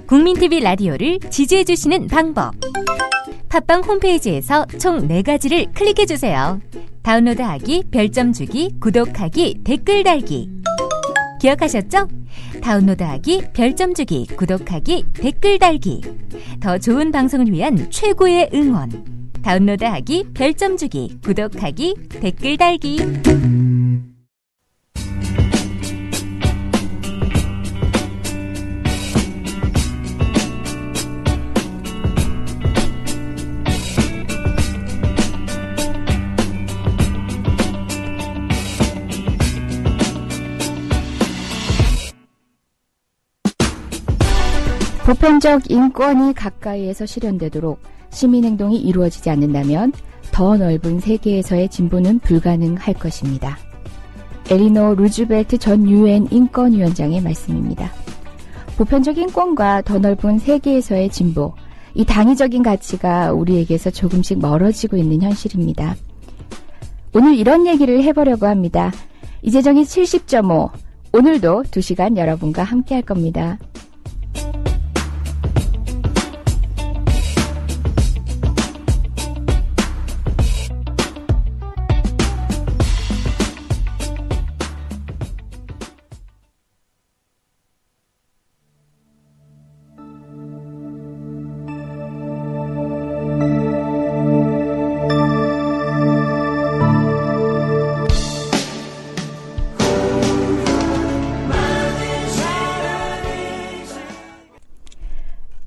국민TV 라디오를 지지해주시는 방법. 팟빵 홈페이지에서 총 4가지를 클릭해주세요. 다운로드하기, 별점 주기, 구독하기, 댓글 달기. 기억하셨죠? 다운로드하기, 별점 주기, 구독하기, 댓글 달기. 더 좋은 방송을 위한 최고의 응원. 다운로드하기, 별점 주기, 구독하기, 댓글 달기. 보편적 인권이 가까이에서 실현되도록 시민행동이 이루어지지 않는다면 더 넓은 세계에서의 진보는 불가능할 것입니다. 에리노 루즈벨트 전 유엔 인권위원장의 말씀입니다. 보편적 인권과 더 넓은 세계에서의 진보, 이 당위적인 가치가 우리에게서 조금씩 멀어지고 있는 현실입니다. 오늘 이런 얘기를 해보려고 합니다. 이재정의 70.5, 오늘도 2시간 여러분과 함께 할 겁니다.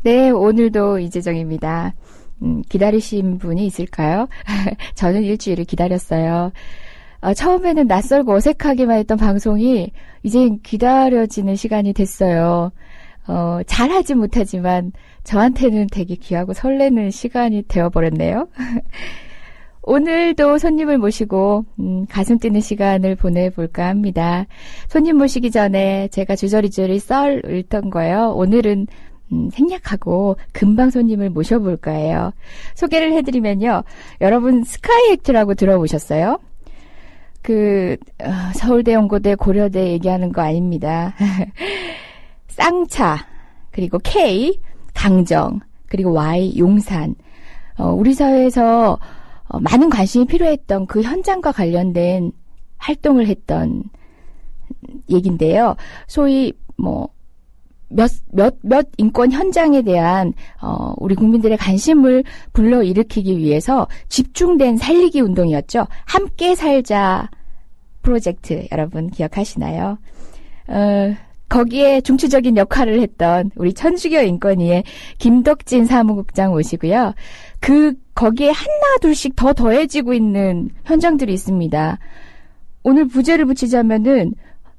네, 오늘도 이재정입니다. 기다리신 분이 있을까요? 저는 일주일을 기다렸어요. 처음에는 낯설고 어색하기만 했던 방송이 이제 기다려지는 시간이 됐어요. 잘하지 못하지만 저한테는 되게 귀하고 설레는 시간이 되어버렸네요. 오늘도 손님을 모시고 가슴 뛰는 시간을 보내볼까 합니다. 손님 모시기 전에 제가 주저리주저리 썰 읊던 거예요. 오늘은 생략하고 금방 손님을 모셔볼까 해요. 소개를 해드리면요. 여러분 스카이 액트라고 들어보셨어요? 서울대, 연고대, 고려대 얘기하는 거 아닙니다. 쌍차, 그리고 K, 강정, 그리고 Y, 용산. 우리 사회에서 많은 관심이 필요했던 그 현장과 관련된 활동을 했던 얘긴데요. 소위 몇 인권 현장에 대한 우리 국민들의 관심을 불러일으키기 위해서 집중된 살리기 운동이었죠. 함께 살자 프로젝트 여러분 기억하시나요? 거기에 중추적인 역할을 했던 우리 천주교 인권위의 김덕진 사무국장 모시고요. 거기에 하나 둘씩 더 더해지고 있는 현장들이 있습니다. 오늘 부제를 붙이자면은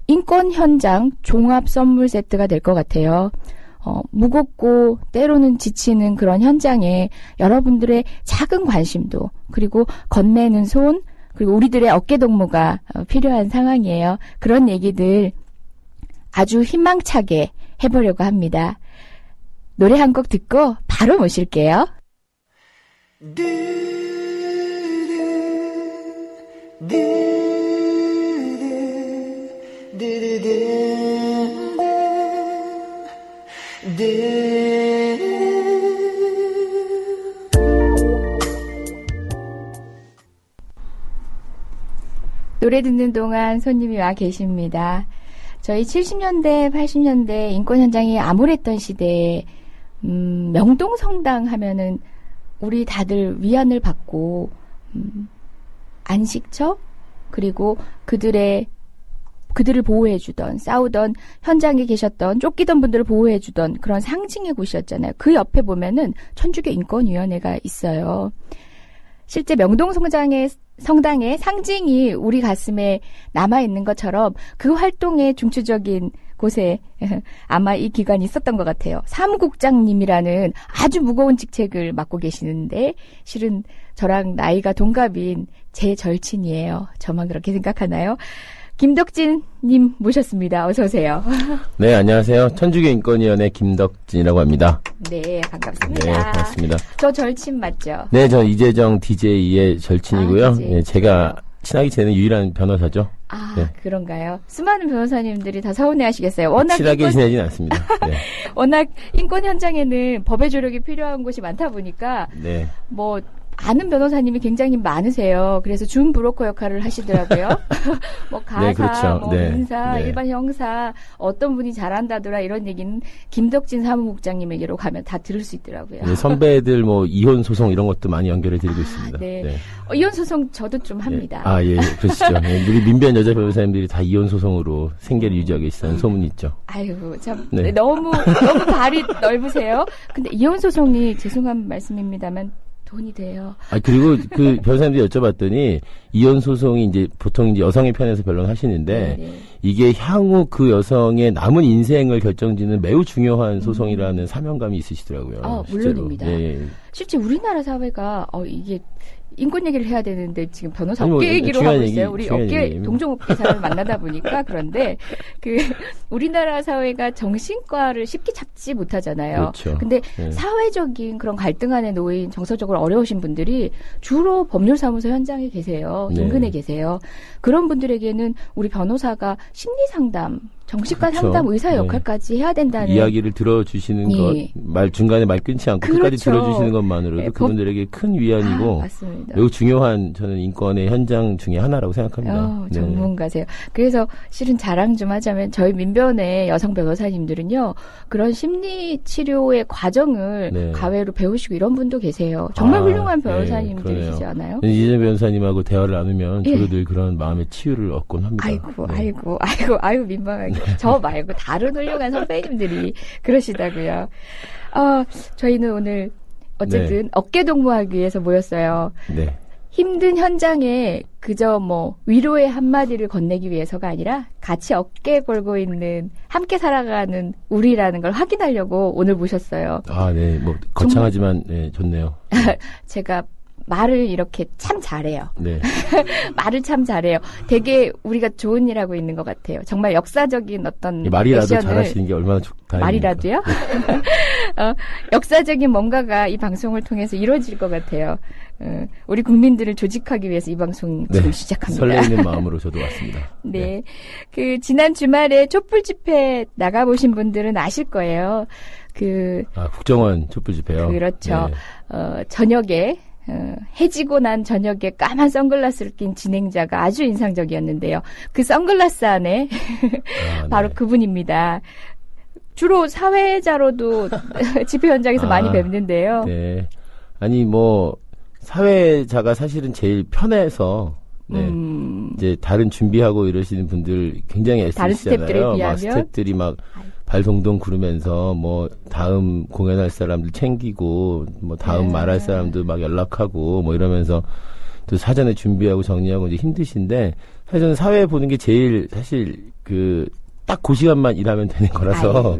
인권 현장 종합 선물 세트가 될 것 같아요. 무겁고 때로는 지치는 그런 현장에 여러분들의 작은 관심도 그리고 건네는 손 그리고 우리들의 어깨동무가 필요한 상황이에요. 그런 얘기들 아주 희망차게 해보려고 합니다. 노래 한 곡 듣고 바로 모실게요. 노래 듣는 동안 손님이 와 계십니다. 저희 70년대, 80년대 인권 현장이 암울했던 시대에 명동성당 하면은 우리 다들 위안을 받고 안식처 그리고 그들을 보호해주던 싸우던 현장에 계셨던 쫓기던 분들을 보호해주던 그런 상징의 곳이었잖아요. 그 옆에 보면은 천주교 인권위원회가 있어요. 실제 명동성당의 상징이 우리 가슴에 남아있는 것처럼 그 활동의 중추적인 곳에 아마 이 기관이 있었던 것 같아요. 사무국장님이라는 아주 무거운 직책을 맡고 계시는데 실은 저랑 나이가 동갑인 제 절친이에요. 저만 그렇게 생각하나요? 김덕진님 모셨습니다. 어서 오세요. 네, 안녕하세요. 천주교 인권위원회 김덕진이라고 합니다. 네, 반갑습니다. 네, 반갑습니다. 저 절친 맞죠? 네, 저 이재정 DJ의 절친이고요. DJ. 네, 제가 친하게 지내는 유일한 변호사죠. 아, 네. 그런가요? 수많은 변호사님들이 다 서운해 하시겠어요. 워낙 친하게 지내진 않습니다. 네. 워낙 인권 현장에는 법의 조력이 필요한 곳이 많다 보니까 네. 뭐 아는 변호사님이 굉장히 많으세요. 그래서 준 브로커 역할을 하시더라고요. 뭐 가사, 네, 그렇죠. 뭐 네. 민사, 네. 일반 형사 어떤 분이 잘한다더라 이런 얘기는 김덕진 사무국장님에게로 가면 다 들을 수 있더라고요. 네, 선배들 뭐 이혼 소송 이런 것도 많이 연결해 드리고 있습니다. 네. 이혼 소송 저도 좀 합니다. 아, 예, 그러시죠. 네, 우리 민변 여자 변호사님들이 다 이혼 소송으로 생계를 유지하고 계시다는 소문이 있죠. 아이고 참 네. 너무 발이 넓으세요. 근데 이혼 소송이 죄송한 말씀입니다만 돈이 돼요. 아, 그리고 그 변호사님들이 여쭤봤더니 이혼 소송이 이제 보통 이제 여성의 편에서 변론하시는데 네. 이게 향후 그 여성의 남은 인생을 결정짓는 매우 중요한 소송이라는 사명감이 있으시더라고요. 아, 실제로. 물론입니다. 예, 예. 실제 우리나라 사회가 이게 인권 얘기를 해야 되는데 지금 변호사 아니, 뭐, 업계 얘기로 중요한 하고 얘기, 있어요. 우리 중요한 업계 얘기입니다. 동종업계 사람을 만나다 보니까 그런데 우리나라 사회가 정신과를 쉽게 찾지 못하잖아요. 그렇죠. 근데 네. 사회적인 그런 갈등 안에 놓인 정서적으로 어려우신 분들이 주로 법률사무소 현장에 계세요. 네. 인근에 계세요. 그런 분들에게는 우리 변호사가 심리 상담, 정신과 그렇죠. 상담 의사 네. 역할까지 해야 된다는 이야기를 들어주시는 예. 것, 중간에 말 끊지 않고 그렇죠. 끝까지 들어주시는 것만으로도 네, 그분들에게 큰 위안이고 맞습니다. 매우 중요한 저는 인권의 현장 중에 하나라고 생각합니다. 네. 전문가세요. 그래서 실은 자랑 좀 하자면 저희 민변의 여성 변호사님들은요. 그런 심리 치료의 과정을 네. 가외로 배우시고 이런 분도 계세요. 정말 훌륭한 변호사님들이시지 그러네요. 않아요? 이재정 변호사님하고 대화를 나누면 예. 저도 늘 그런 마음의 치유를 얻곤 합니다. 아이고 민망하게. 저 말고 다른 훌륭한 선배님들이 그러시다고요. 저희는 오늘 어쨌든 어깨 동무하기 위해서 모였어요. 네. 힘든 현장에 그저 위로의 한마디를 건네기 위해서가 아니라 같이 어깨 걸고 있는 함께 살아가는 우리라는 걸 확인하려고 오늘 모셨어요. 아, 네. 뭐 거창하지만 네, 좋네요. 제가 말을 이렇게 참 잘해요. 네. 말을 참 잘해요. 되게 우리가 좋은 일 하고 있는 것 같아요. 정말 역사적인 어떤 말이라도 액션을 잘하시는 게 얼마나 다행입니까? 말이라도요? 역사적인 뭔가가 이 방송을 통해서 이루어질 것 같아요. 우리 국민들을 조직하기 위해서 이 방송 지금 시작합니다. 설레이는 마음으로 저도 왔습니다. 네. 지난 주말에 촛불 집회 나가보신 분들은 아실 거예요. 국정원 촛불 집회요. 그렇죠. 네. 저녁에, 해지고 난 저녁에 까만 선글라스를 낀 진행자가 아주 인상적이었는데요. 그 선글라스 안에 바로 네. 그분입니다. 주로 사회자로도 집회 현장에서 많이 뵙는데요. 네. 아니, 사회자가 사실은 제일 편해서, 네. 이제 다른 준비하고 이러시는 분들 굉장히 다른 스태프들에 애쓰시잖아요. 비하면? 스태프들이 발동동 구르면서 다음 공연할 사람들 챙기고 다음 네. 말할 사람도 연락하고 이러면서 또 사전에 준비하고 정리하고 이제 힘드신데 사실 저는 사회 보는 게 제일 사실 딱 그 시간만 일하면 되는 거라서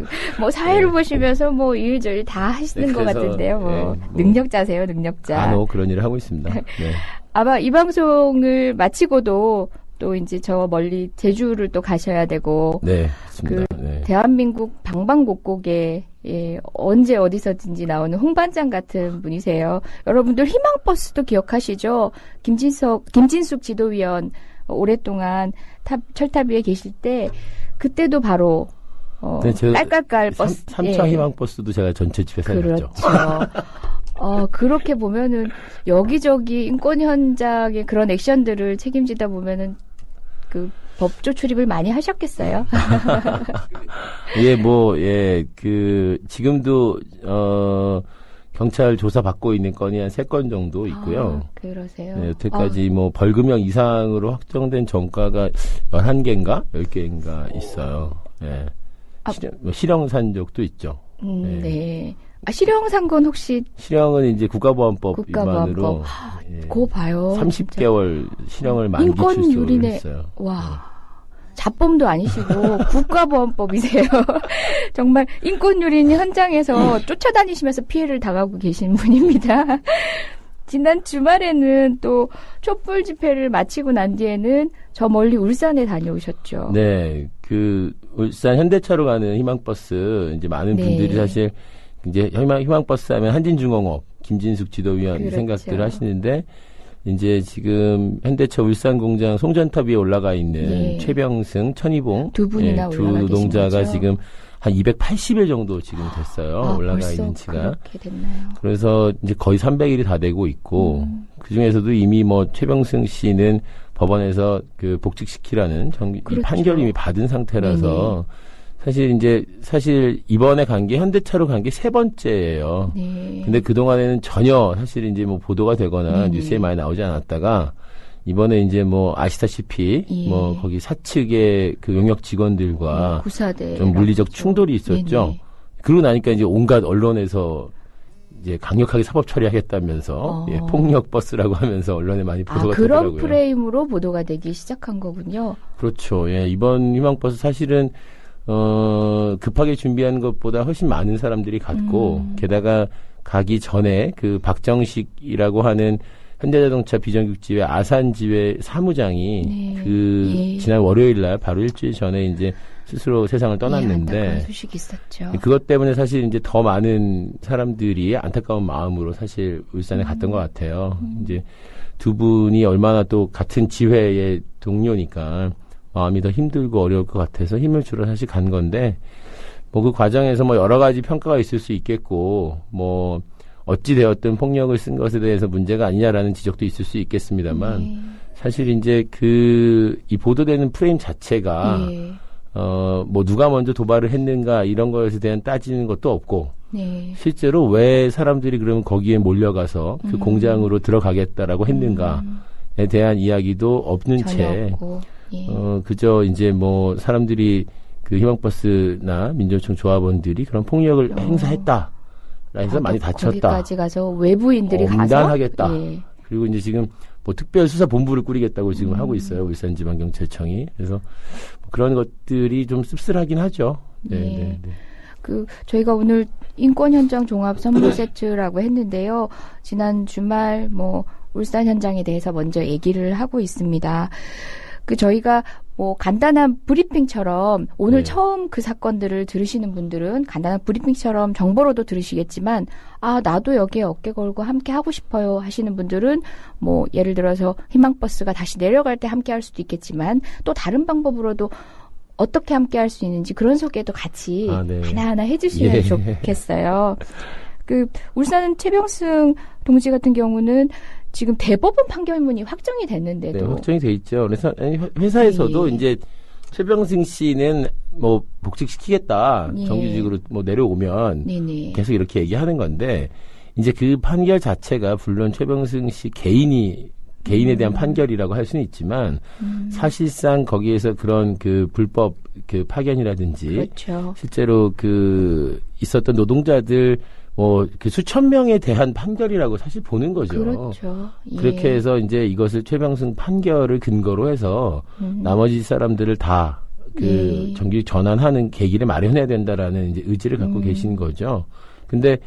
사회를 네. 보시면서 이리저리 다 하시는 것 그래서, 같은데요. 네, 능력자세요, 능력자. 간혹 그런 일을 하고 있습니다. 네. 아마 이 방송을 마치고도 또 이제 저 멀리 제주를 또 가셔야 되고 네, 맞습니다. 네. 대한민국 방방곡곡에 언제 어디서든지 나오는 홍반장 같은 분이세요. 여러분들 희망버스도 기억하시죠? 김진숙 지도위원 오랫동안 철탑 위에 계실 때 그때도 바로 깔깔깔 버스 삼차 희망버스도 제가 전체 집에 살렸죠. 그렇죠. 그렇게 보면은 여기저기 인권 현장의 그런 액션들을 책임지다 보면은 법조 출입을 많이 하셨겠어요? 지금도, 경찰 조사 받고 있는 건이 한 3건 정도 있고요. 그러세요? 네, 여태까지 벌금형 이상으로 확정된 전과가 11개인가? 10개인가 있어요. 네. 실형 산 적도 있죠. 네. 실형 건 혹시? 실형은 이제 국가보안법 위반으로. 그거 봐요. 30개월 실형을 만기 출소를 했어요. 와. 자범도 아니시고 국가보안법이세요. 정말 인권유린 현장에서 쫓아다니시면서 피해를 당하고 계신 분입니다. 지난 주말에는 또 촛불 집회를 마치고 난 뒤에는 저 멀리 울산에 다녀오셨죠. 네. 울산 현대차로 가는 희망버스, 이제 많은 분들이 사실 이제 희망버스 하면 한진중공업, 김진숙 지도위원 그렇죠. 생각들을 하시는데, 이제 지금 현대차 울산 공장 송전탑 위에 올라가 있는 예. 최병승, 천희봉 두 분이나 두 올라가 계신 노동자가 거죠? 지금 한 280일 정도 지금 됐어요. 올라가 벌써 있는 지가. 그렇게 됐나요? 그래서 이제 거의 300일이 다 되고 있고 그 중에서도 이미 뭐 최병승 씨는 법원에서 그 복직시키라는 이 그렇죠. 판결을 이미 받은 상태라서 사실 이번에 간 게 현대차로 간 게 세 번째예요. 네. 근데 그 동안에는 전혀 사실 이제 뭐 보도가 되거나 네네. 뉴스에 많이 나오지 않았다가 이번에 이제 뭐 아시다시피 예. 뭐 거기 사측의 그 용역 직원들과 구사대 좀 물리적 충돌이 있었죠. 네네. 그러고 나니까 이제 온갖 언론에서 이제 강력하게 사법 처리하겠다면서 예, 폭력 버스라고 하면서 언론에 많이 보도가 그런 되더라고요. 프레임으로 보도가 되기 시작한 거군요. 그렇죠. 예, 이번 희망버스 사실은 급하게 준비한 것보다 훨씬 많은 사람들이 갔고 게다가 가기 전에 그 박정식이라고 하는 현대자동차 비정규직지회 아산지회 사무장이 네. 예. 지난 월요일 날 바로 일주일 전에 이제 스스로 세상을 떠났는데 안타까운 소식이 있었죠. 그것 때문에 사실 이제 더 많은 사람들이 안타까운 마음으로 사실 울산에 갔던 것 같아요. 이제 두 분이 얼마나 또 같은 지회의 동료니까 마음이 더 힘들고 어려울 것 같아서 힘을 주러 사실 간 건데 뭐 그 과정에서 뭐 여러 가지 평가가 있을 수 있겠고 뭐 어찌 되었든 폭력을 쓴 것에 대해서 문제가 아니냐라는 지적도 있을 수 있겠습니다만 사실 이제 이 보도되는 프레임 자체가 뭐 누가 먼저 도발을 했는가 이런 것에 대한 따지는 것도 없고 실제로 왜 사람들이 그러면 거기에 몰려가서 그 공장으로 들어가겠다라고 했는가에 대한 이야기도 없는 채 그저 이제 뭐 사람들이 그 희망버스나 민주노총 조합원들이 그런 폭력을 행사했다. 해서 많이 다쳤다. 거기까지 가서 외부인들이 엄단하겠다. 가서 그리고 이제 지금 뭐 특별수사본부를 꾸리겠다고 지금 하고 있어요. 울산지방경찰청이. 그래서 뭐 그런 것들이 좀 씁쓸하긴 하죠. 네. 저희가 오늘 인권 현장 종합 선물 세트라고 했는데요. 지난 주말 뭐 울산 현장에 대해서 먼저 얘기를 하고 있습니다. 저희가 뭐 간단한 브리핑처럼 오늘 처음 그 사건들을 들으시는 분들은 간단한 브리핑처럼 정보로도 들으시겠지만 나도 여기에 어깨 걸고 함께 하고 싶어요 하시는 분들은 뭐 예를 들어서 희망버스가 다시 내려갈 때 함께 할 수도 있겠지만 또 다른 방법으로도 어떻게 함께 할 수 있는지 그런 소개도 같이 하나하나 해주시면 좋겠어요. 울산 최병승 동지 같은 경우는 지금 대법원 판결문이 확정이 됐는데도. 네, 확정이 돼 있죠. 그래서 회사에서도 이제 최병승 씨는 뭐 복직시키겠다. 정규직으로 뭐 내려오면 계속 이렇게 얘기하는 건데 이제 그 판결 자체가 물론 최병승 씨 개인에 대한 판결이라고 할 수는 있지만 사실상 거기에서 그런 그 불법 그 파견이라든지 실제로 있었던 노동자들 그 수천 명에 대한 판결이라고 사실 보는 거죠. 그렇죠. 그렇게 해서 이제 이것을 최병승 판결을 근거로 해서 나머지 사람들을 다 정규직 전환하는 계기를 마련해야 된다라는 이제 의지를 갖고 계신 거죠. 근데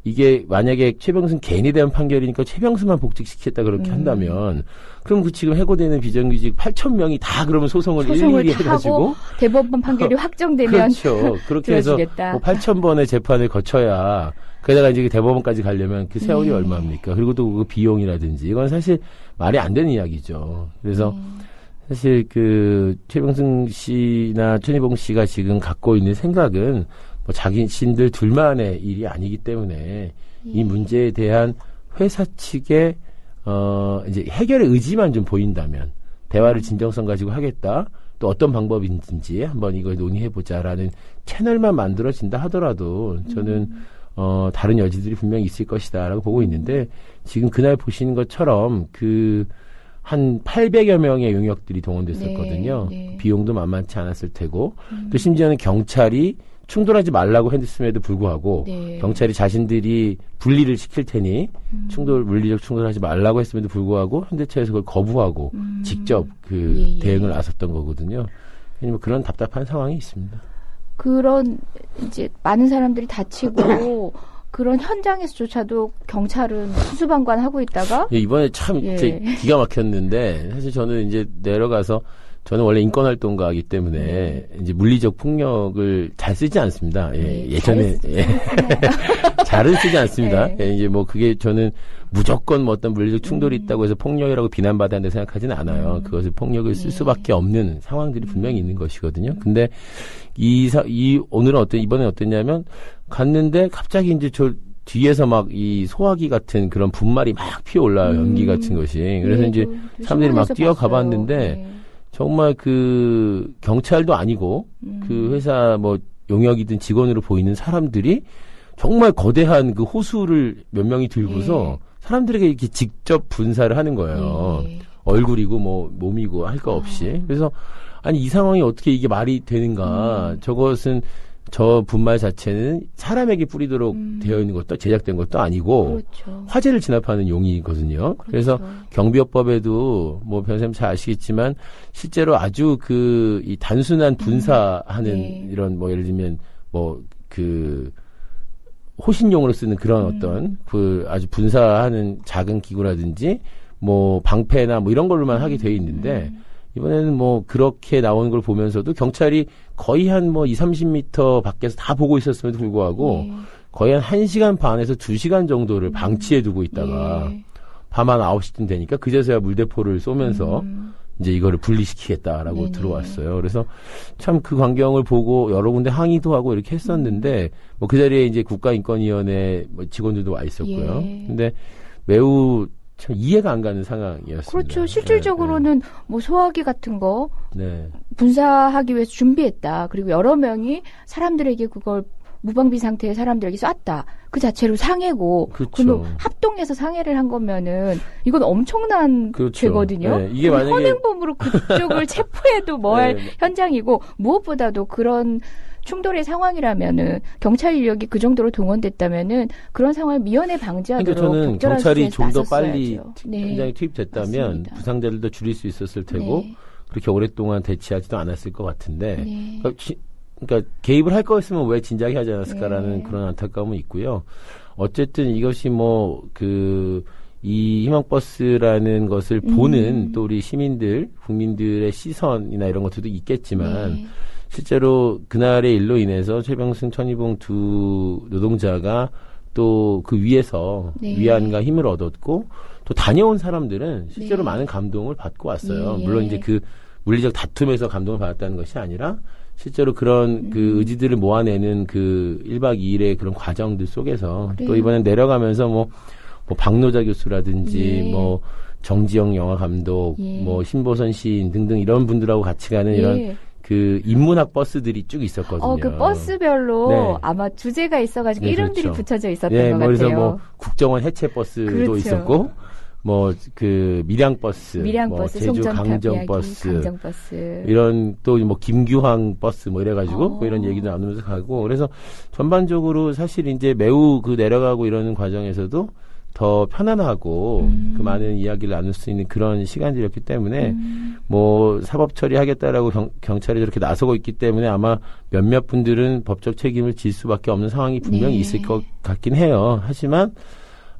이게 만약에 최병승 개인에 대한 판결이니까 최병승만 복직시켰다 그렇게 한다면 그럼 지금 해고되는 비정규직 8,000명이 다 그러면 소송을 일일이 해가지고 대법원 판결이 확정되면 그렇죠. 그렇게 해서 뭐 8,000번의 재판을 거쳐야 게다가 이제 대법원까지 가려면 그 세월이 얼마입니까? 그리고 또 그 비용이라든지 이건 사실 말이 안 되는 이야기죠. 그래서 사실 최병승 씨나 천희봉 씨가 지금 갖고 있는 생각은 뭐 자신들 둘만의 일이 아니기 때문에 이 문제에 대한 회사 측의 이제 해결의 의지만 좀 보인다면 대화를 진정성 가지고 하겠다. 또 어떤 방법인지 한번 이걸 논의해보자라는 채널만 만들어진다 하더라도 저는 다른 여지들이 분명히 있을 것이다라고 보고 있는데 지금 그날 보시는 것처럼 한 800여 명의 용역들이 동원됐었거든요. 비용도 만만치 않았을 테고 또 심지어는 경찰이 충돌하지 말라고 했음에도 불구하고 경찰이 자신들이 분리를 시킬 테니 물리적 충돌하지 말라고 했음에도 불구하고 현대차에서 그걸 거부하고 직접 대응을 나섰던 거거든요. 왜냐면 그런 답답한 상황이 있습니다. 그런 이제 많은 사람들이 다치고 그런 현장에서조차도 경찰은 수수방관하고 있다가 이번에 참 기가 막혔는데 사실 저는 이제 내려가서 저는 원래 인권활동가이기 때문에 이제 물리적 폭력을 잘 쓰지 않습니다. 예, 예전에 잘은 쓰지 않습니다. 네. 예, 이제 뭐 그게 저는 무조건 뭐 어떤 물리적 충돌이 있다고 해서 폭력이라고 비난받아야 한다고 생각하지는 않아요. 그것을 폭력을 쓸 수밖에 없는 상황들이 분명히 있는 것이거든요. 근데 오늘은 이번에 어땠냐면 갔는데 갑자기 이제 저 뒤에서 막 이 소화기 같은 그런 분말이 막 피어올라요. 연기 같은 것이. 그래서 이제 사람들이 막 뛰어가 봤는데 정말 그 경찰도 아니고 그 회사 뭐 용역이든 직원으로 보이는 사람들이 정말 거대한 그 호수를 몇 명이 들고서 사람들에게 이렇게 직접 분사를 하는 거예요. 얼굴이고 뭐 몸이고 할 거 없이. 그래서 아니 이 상황이 어떻게 이게 말이 되는가. 저것은 저 분말 자체는 사람에게 뿌리도록 되어 있는 것도 제작된 것도 아니고 그렇죠. 화재를 진압하는 용이거든요. 그렇죠. 그래서 경비업법에도 뭐 변호사님 잘 아시겠지만 실제로 아주 이 단순한 분사하는 이런 뭐 예를 들면 뭐 그 호신용으로 쓰는 그런 어떤 그 아주 분사하는 작은 기구라든지 뭐 방패나 뭐 이런 걸로만 하게 돼 있는데 이번에는 뭐 그렇게 나오는 걸 보면서도 경찰이 거의 한 뭐 30m 밖에서 다 보고 있었음에도 불구하고 거의 한 1시간 반에서 2시간 정도를 방치해 두고 있다가 밤 한 9시쯤 되니까 그제서야 물대포를 쏘면서 이제 이거를 분리시키겠다라고 들어왔어요. 그래서 참 그 광경을 보고 여러 군데 항의도 하고 이렇게 했었는데 뭐 그 자리에 이제 국가인권위원회 뭐 직원들도 와 있었고요. 근데 매우 참 이해가 안 가는 상황이었습니다. 그렇죠. 실질적으로는 뭐 소화기 같은 거 분사하기 위해서 준비했다. 그리고 여러 명이 사람들에게 그걸 무방비 상태의 사람들에게 쐈다. 그 자체로 상해고 그럼 합동해서 상해를 한 거면은 이건 엄청난 죄거든요. 네. 이게 만약에 현행범으로 그쪽을 체포해도 뭐할 현장이고 무엇보다도 그런 충돌의 상황이라면은 경찰 인력이 그 정도로 동원됐다면은 그런 상황을 미연에 방지하도록 그러니까 저는 경찰이 좀 더 빨리 네. 현장에 투입됐다면 맞습니다. 부상자를 더 줄일 수 있었을 테고 그렇게 오랫동안 대치하지도 않았을 것 같은데 그러니까 개입을 할 거였으면 왜 진작에 하지 않았을까라는 그런 안타까움은 있고요. 어쨌든 이것이 뭐 이 희망버스라는 것을 보는 또 우리 시민들, 국민들의 시선이나 이런 것들도 있겠지만 실제로 그날의 일로 인해서 최병승, 천희봉 두 노동자가 또 그 위에서 위안과 힘을 얻었고 또 다녀온 사람들은 실제로 많은 감동을 받고 왔어요. 물론 이제 그 물리적 다툼에서 감동을 받았다는 것이 아니라 실제로 그런 그 의지들을 모아내는 그 1박 2일의 그런 과정들 속에서 또 이번엔 내려가면서 뭐 박노자 교수라든지 뭐 정지영 영화 감독, 뭐 신보선 시인 등등 이런 분들하고 같이 가는 이런 그 인문학 버스들이 쭉 있었거든요. 그 버스별로 아마 주제가 있어가지고 이름들이 붙여져 있었던 것 같아요. 그래서 뭐 국정원 해체 버스도 있었고, 뭐 그 밀양버스, 뭐 제주 강정버스, 이런 또 뭐 김규황 버스 뭐 이래가지고 뭐 이런 얘기도 나누면서 가고, 그래서 전반적으로 사실 이제 매우 그 내려가고 이러는 과정에서도 더 편안하고 그 많은 이야기를 나눌 수 있는 그런 시간들이었기 때문에 뭐 사법 처리하겠다라고 경찰이 저렇게 나서고 있기 때문에 아마 몇몇 분들은 법적 책임을 질 수밖에 없는 상황이 분명히 있을 것 같긴 해요. 하지만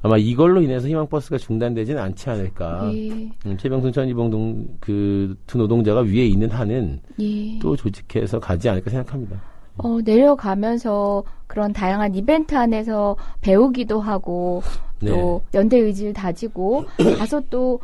아마 이걸로 인해서 희망버스가 중단되지는 않지 않을까. 최병승, 천희봉 그 두 노동자가 위에 있는 한은 또 조직해서 가지 않을까 생각합니다. 내려가면서 그런 다양한 이벤트 안에서 배우기도 하고 또 연대 의지를 다지고 가서 또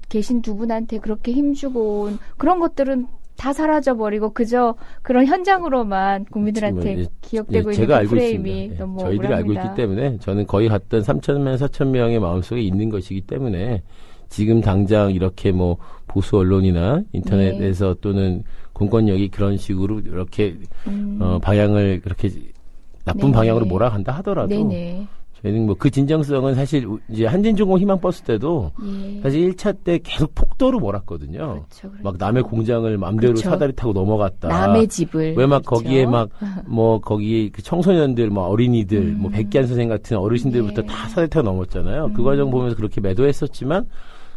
계신 두 분한테 그렇게 힘주고 온 그런 것들은 다 사라져버리고 그저 그런 현장으로만 국민들한테 기억되고 있는 그 프레임이 너무 저희들이 알고 있기 때문에 저는 거의 갔던 3,000명, 4,000명의 마음속에 있는 것이기 때문에 지금 당장 이렇게 뭐 보수 언론이나 인터넷에서 또는 공권력이 그런 식으로 이렇게 방향을 그렇게 나쁜 방향으로 몰아간다 하더라도 저희는 뭐 그 진정성은 사실 이제 한진중공 희망버스 때도 사실 1차 때 계속 폭도로 몰았거든요. 막 남의 공장을 마음대로 사다리 타고 넘어갔다. 남의 집을. 왜 막 거기에 막 뭐 거기 그 청소년들, 뭐 어린이들, 뭐 백기환 선생 같은 어르신들부터 다 사다리 타고 넘었잖아요. 그 과정 보면서 그렇게 매도했었지만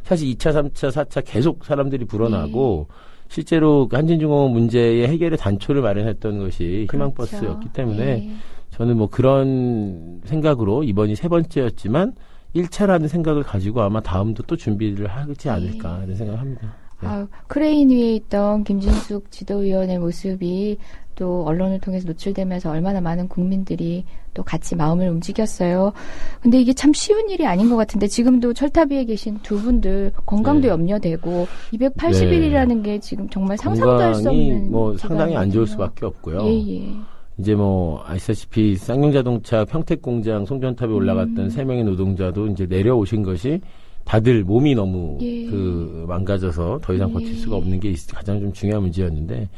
사실 2차, 3차, 4차 계속 사람들이 불어나고 실제로 한진중공 문제의 해결의 단초를 마련했던 것이 희망버스였기 때문에 저는 뭐 그런 생각으로 이번이 3번째였지만 1차라는 생각을 가지고 아마 다음도 또 준비를 하지 않을까 이런 생각을 합니다. 아, 크레인 위에 있던 김진숙 지도위원의 모습이 또 언론을 통해서 노출되면서 얼마나 많은 국민들이 또 같이 마음을 움직였어요. 근데 이게 참 쉬운 일이 아닌 것 같은데 지금도 철탑 위에 계신 두 분들 건강도 염려되고 280일이라는 게 지금 정말 상상도 할 수 없는 뭐 상당히 안 좋을 수밖에 없고요. 예. 이제 뭐 아시다시피 쌍용자동차 평택공장 송전탑에 올라갔던 3명의 노동자도 이제 내려오신 것이 다들 몸이 너무 망가져서 더 이상 버틸 수가 없는 게 가장 좀 중요한 문제였는데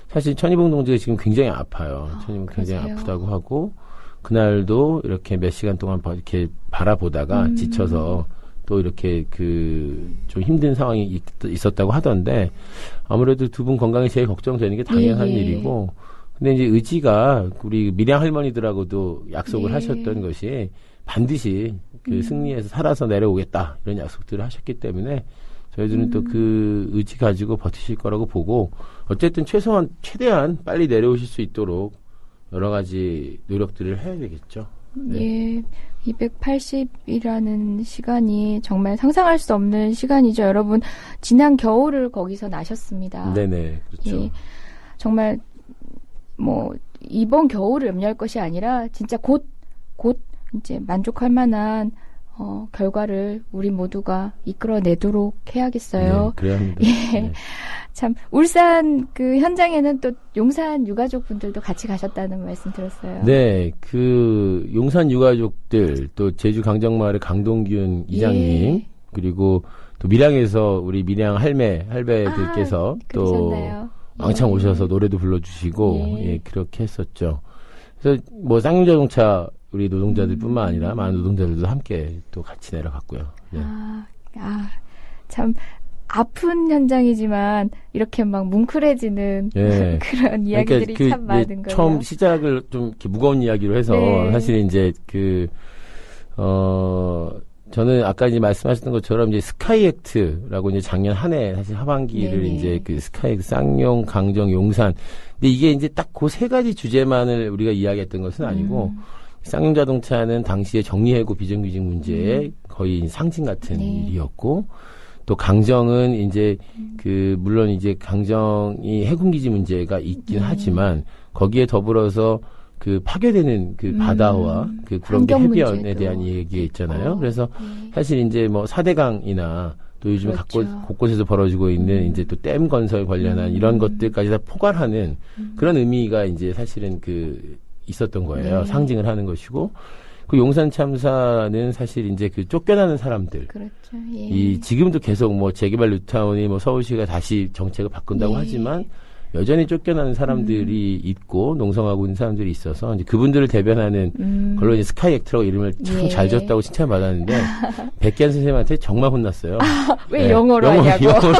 사실 천이봉 동지가 지금 굉장히 아파요. 천이봉 굉장히 아프다고 하고 그날도 이렇게 몇 시간 동안 이렇게 바라보다가 지쳐서 또 이렇게 좀 힘든 상황이 있었다고 하던데 아무래도 두 분 건강이 제일 걱정되는 게 당연한 일이고 근데 이제 의지가 우리 밀양 할머니들하고도 약속을 하셨던 것이 반드시 그 승리해서 살아서 내려오겠다 이런 약속들을 하셨기 때문에 저희들은 또 그 의지 가지고 버티실 거라고 보고 어쨌든 최대한 빨리 내려오실 수 있도록 여러 가지 노력들을 해야 되겠죠. 네. 예. 280이라는 시간이 정말 상상할 수 없는 시간이죠. 여러분, 지난 겨울을 거기서 나셨습니다. 네네, 그렇죠. 예. 정말, 이번 겨울을 염려할 것이 아니라, 진짜 곧 이제 만족할 만한, 결과를 우리 모두가 이끌어내도록 해야겠어요. 네, 그래야 합니다. 예. 네. 참, 울산 그 현장에는 또 용산 유가족 분들도 같이 가셨다는 말씀 들었어요. 네, 그 용산 유가족들, 또 제주 강정마을의 강동균 이장님, 그리고 또 밀양에서 우리 밀양 할배들께서 또 왕창 오셔서 노래도 불러주시고, 그렇게 했었죠. 그래서 뭐 쌍용자동차 우리 노동자들뿐만 아니라 많은 노동자들도 함께 또 같이 내려갔고요. 네. 참 아픈 현장이지만 이렇게 막 뭉클해지는 그런 이야기들이 그러니까 참 많은 거예요. 처음 시작을 좀 이렇게 무거운 이야기로 해서 사실 이제 저는 아까 이제 말씀하셨던 것처럼 이제 스카이 액트라고 이제 작년 한 해 사실 하반기를 이제 그 스카이 액트 쌍용, 강정, 용산. 근데 이게 이제 딱 그 세 가지 주제만을 우리가 이야기했던 것은 아니고 쌍용자동차는 당시에 정리해고 비정규직 문제의 거의 상징 같은 일이었고 또 강정은 이제 물론 이제 강정이 해군기지 문제가 있긴 하지만 거기에 더불어서 그 파괴되는 그 바다와 그 구렁기 해변에 대한 얘기가 있잖아요. 그래서 사실 이제 뭐 4대강이나 또 요즘에 곳곳에서 벌어지고 있는 이제 또 댐 건설 관련한 이런 것들까지 다 포괄하는 그런 의미가 이제 사실은 있었던 거예요. 상징을 하는 것이고 그 용산 참사는 사실 이제 그 쫓겨나는 사람들. 그렇죠. 지금도 계속 뭐 재개발 뉴타운이 뭐 서울시가 다시 정책을 바꾼다고 하지만 여전히 쫓겨나는 사람들이 있고 농성하고 있는 사람들이 있어서 이제 그분들을 대변하는 걸로 이제 스카이 액트라고 이름을 참 잘 지었다고 칭찬받았는데 백기환 선생님한테 정말 혼났어요. 왜 영어로 하냐고. 영어로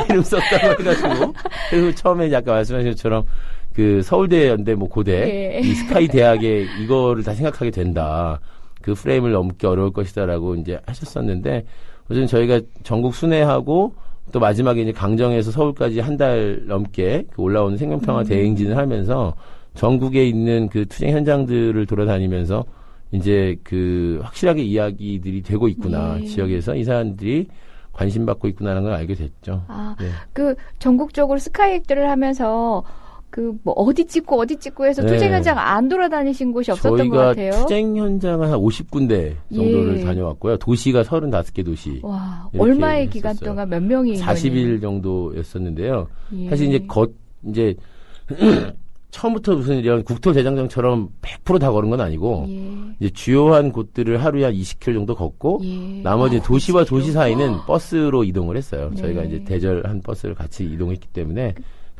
이름 썼다고 해가지고 그래서 처음에 아까 말씀하신 것처럼 그 서울대 연대 뭐 고대 이 스카이 대학에 이거를 다 생각하게 된다. 그 프레임을 넘기 어려울 것이다라고 이제 하셨었는데 어쨌든 저희가 전국 순회하고 또 마지막에 이제 강정에서 서울까지 한 달 넘게 올라오는 생명평화 대행진을 하면서 전국에 있는 그 투쟁 현장들을 돌아다니면서 이제 그 확실하게 이야기들이 되고 있구나. 지역에서 이 사람들이 관심 받고 있구나라는 걸 알게 됐죠. 그 전국적으로 스카이 액트를 하면서 뭐 어디 찍고 해서 투쟁 현장 안 돌아다니신 곳이 없었던 것 같아요. 저희가 투쟁 현장을 한 50군데 정도를 다녀왔고요. 도시가 35개 도시. 와, 얼마의 기간 동안 몇 명이 40일 정도였었는데요. 사실 이제 처음부터 무슨 이런 국토대장정처럼 100% 다 걸은 건 아니고 이제 주요한 곳들을 하루에 한 20km 정도 걷고 나머지 도시와 도시 사이는 버스로 이동을 했어요. 저희가 이제 대절한 버스를 같이 이동했기 때문에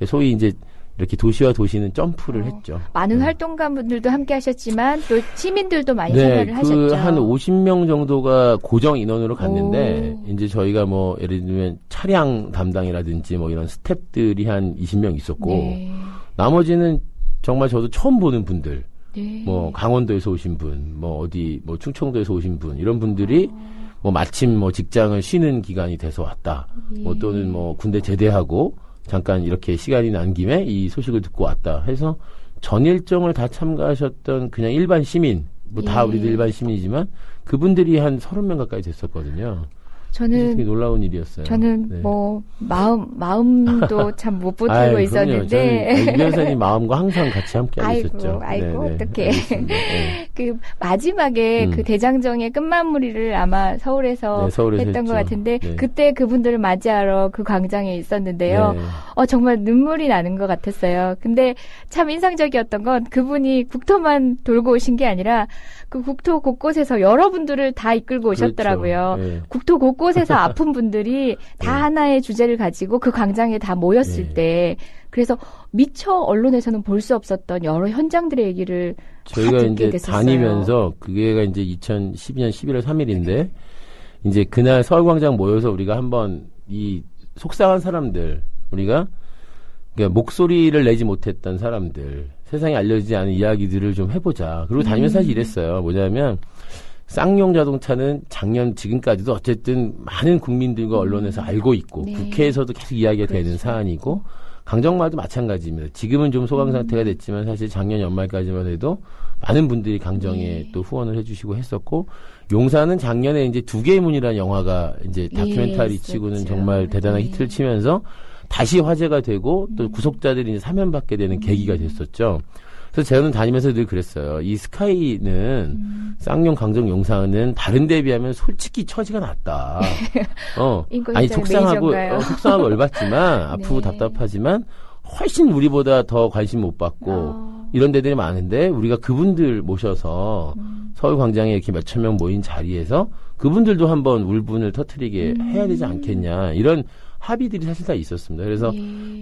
소위 이제 이렇게 도시와 도시는 점프를 했죠. 많은 활동가분들도 함께 하셨지만 또 시민들도 많이 참여를 하셨죠. 한 50명 정도가 고정 인원으로 갔는데 이제 저희가 뭐 예를 들면 차량 담당이라든지 뭐 이런 스태프들이 한 20명 있었고 나머지는 정말 저도 처음 보는 분들 뭐 강원도에서 오신 분, 뭐 어디 뭐 충청도에서 오신 분 이런 분들이 뭐 마침 뭐 직장을 쉬는 기간이 돼서 왔다. 뭐 또는 뭐 군대 제대하고 잠깐 이렇게 시간이 난 김에 이 소식을 듣고 왔다 해서 전 일정을 다 참가하셨던 그냥 일반 시민, 뭐 다 우리도 일반 시민이지만 그분들이 한 30명 가까이 됐었거든요. 저는 되게 놀라운 일이었어요. 저는 네. 뭐 마음도 참 못 보태고 있었는데 이 변호사님 마음과 항상 같이 함께 있었죠. 아이고 어떡해. 네. 그 마지막에 그 대장정의 끝마무리를 아마 서울에서 했던 했죠. 것 같은데 네. 그때 그분들을 맞이하러 그 광장에 있었는데요. 네. 정말 눈물이 나는 것 같았어요. 근데 참 인상적이었던 건 그분이 국토만 돌고 오신 게 아니라 그 국토 곳곳에서 여러분들을 다 이끌고 오셨더라고요. 그렇죠. 네. 국토 곳곳에서 아픈 분들이 다 네. 하나의 주제를 가지고 그 광장에 다 모였을 네. 때 그래서 미처 언론에서는 볼 수 없었던 여러 현장들의 얘기를 저희가 이제 됐었어요. 다니면서 그게가 이제 2012년 11월 3일인데 이제 그날 서울광장 모여서 우리가 한번 이 속상한 사람들 우리가 그러니까 목소리를 내지 못했던 사람들 세상에 알려지지 않은 이야기들을 좀 해보자. 그리고 다니면서 사실 이랬어요. 뭐냐면 쌍용 자동차는 작년 지금까지도 어쨌든 많은 국민들과 언론에서 알고 있고 네. 국회에서도 계속 이야기가 되는 그렇죠. 사안이고 강정마을도 마찬가지입니다. 지금은 좀 소강 상태가 됐지만 사실 작년 연말까지만 해도 많은 분들이 강정에 네. 또 후원을 해주시고 했었고 용산은 작년에 이제 2개의 문이라는 영화가 이제 다큐멘터리 치고는 정말 대단한 히트를 치면서 다시 화제가 되고 또 구속자들이 이제 사면받게 되는 계기가 됐었죠. 그래서 저는 다니면서 늘 그랬어요. 이 스카이는 쌍용, 강정, 용산은 다른 데에 비하면 솔직히 처지가 낫다. 아니 속상하고 열받지만 아프고 네. 답답하지만 훨씬 우리보다 더 관심 못 받고 이런 데들이 많은데 우리가 그분들 모셔서 서울광장에 이렇게 몇천 명 모인 자리에서 그분들도 한번 울분을 터뜨리게 해야 되지 않겠냐 이런 합의들이 사실 다 있었습니다. 그래서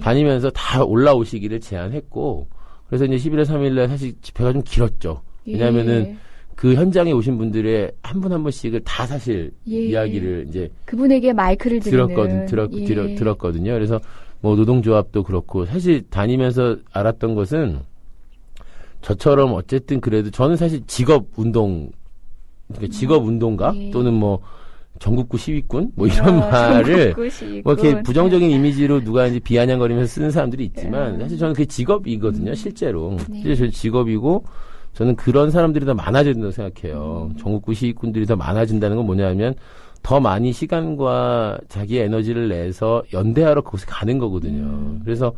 다니면서 다 올라오시기를 제안했고 그래서 이제 11월 3일날 사실 집회가 좀 길었죠. 왜냐하면은 그 현장에 오신 분들의 한 분 한 분씩을 다 사실 이야기를 이제 그분에게 마이크를 들었거든요. 그래서 뭐 노동조합도 그렇고 사실 다니면서 알았던 것은 저처럼 어쨌든 그래도 저는 사실 그러니까 직업운동가 또는 뭐 전국구 시위꾼 뭐 이런 말을 뭐 이렇게 부정적인 이미지로 누가 이제 비아냥거리면서 쓰는 사람들이 있지만 사실 저는 그게 직업이거든요. 실제로. 실제 저 직업이고 저는 그런 사람들이 더 많아져야 된다고 생각해요. 전국구 시위꾼들이 더 많아진다는 건 뭐냐면 더 많이 시간과 자기의 에너지를 내서 연대하러 그곳에 가는 거거든요. 그래서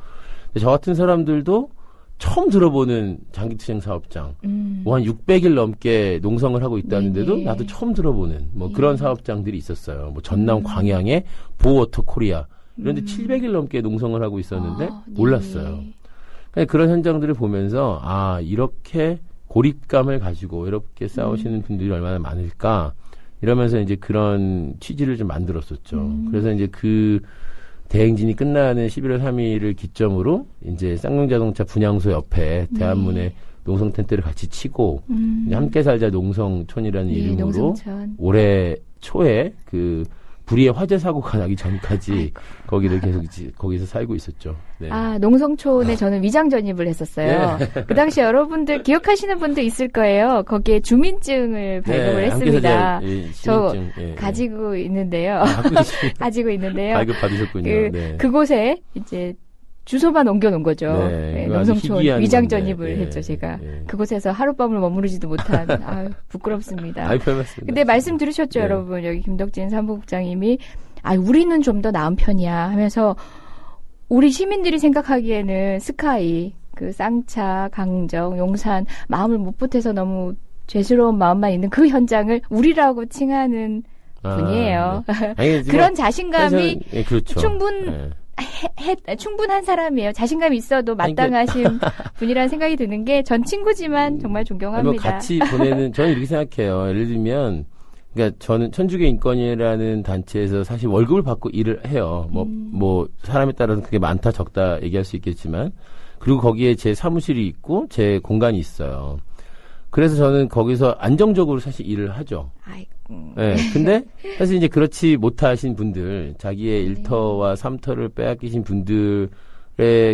저 같은 사람들도 처음 들어보는 장기투쟁 사업장, 뭐 한 600일 넘게 농성을 하고 있다는데도 나도 처음 들어보는 뭐 그런 사업장들이 있었어요. 뭐 전남 광양에 보워터 코리아 이런데 700일 넘게 농성을 하고 있었는데 몰랐어요. 그러니까 그런 현장들을 보면서 이렇게 고립감을 가지고 이렇게 싸우시는 분들이 얼마나 많을까 이러면서 이제 그런 취지를 좀 만들었었죠. 그래서 이제 그 대행진이 끝나는 11월 3일을 기점으로 이제 쌍용자동차 분향소 옆에 대한문에 농성 텐트를 같이 치고 이제 함께 살자 농성촌이라는 이름으로 농성촌. 올해 초에 그 불의의 화재 사고가 나기 전까지 거기를 계속 거기서 살고 있었죠. 네. 농성촌에 저는 위장 전입을 했었어요. 네. 그 당시 여러분들 기억하시는 분도 있을 거예요. 거기에 주민증을 발급을 했습니다. 저 가지고 있는데요. 가지고 있는데요. 발급 받으셨군요. 그곳에 이제 주소만 옮겨놓은 거죠. 농성촌 위장 전입을 했죠, 제가. 그곳에서 하룻밤을 머무르지도 못한, 부끄럽습니다. 근데 말씀 들으셨죠, 여러분? 여기 김덕진 사무국장님이, 우리는 좀 더 나은 편이야 하면서, 우리 시민들이 생각하기에는 스카이, 그 쌍차, 강정, 용산, 마음을 못 보태서 너무 죄스러운 마음만 있는 그 현장을 우리라고 칭하는 분이에요. 네. 그런 자신감이 그렇죠. 충분한 사람이에요. 자신감이 있어도 마땅하신 분이라는 생각이 드는 게 전 친구지만 정말 존경합니다. 같이 보내는 저는 이렇게 생각해요. 예를 들면 그러니까 저는 천주교 인권이라는 단체에서 사실 월급을 받고 일을 해요. 뭐 사람에 따라서 그게 많다 적다 얘기할 수 있겠지만 그리고 거기에 제 사무실이 있고 제 공간이 있어요. 그래서 저는 거기서 안정적으로 사실 일을 하죠. 네, 근데 사실 이제 그렇지 못하신 분들, 자기의 일터와 삼터를 빼앗기신 분들의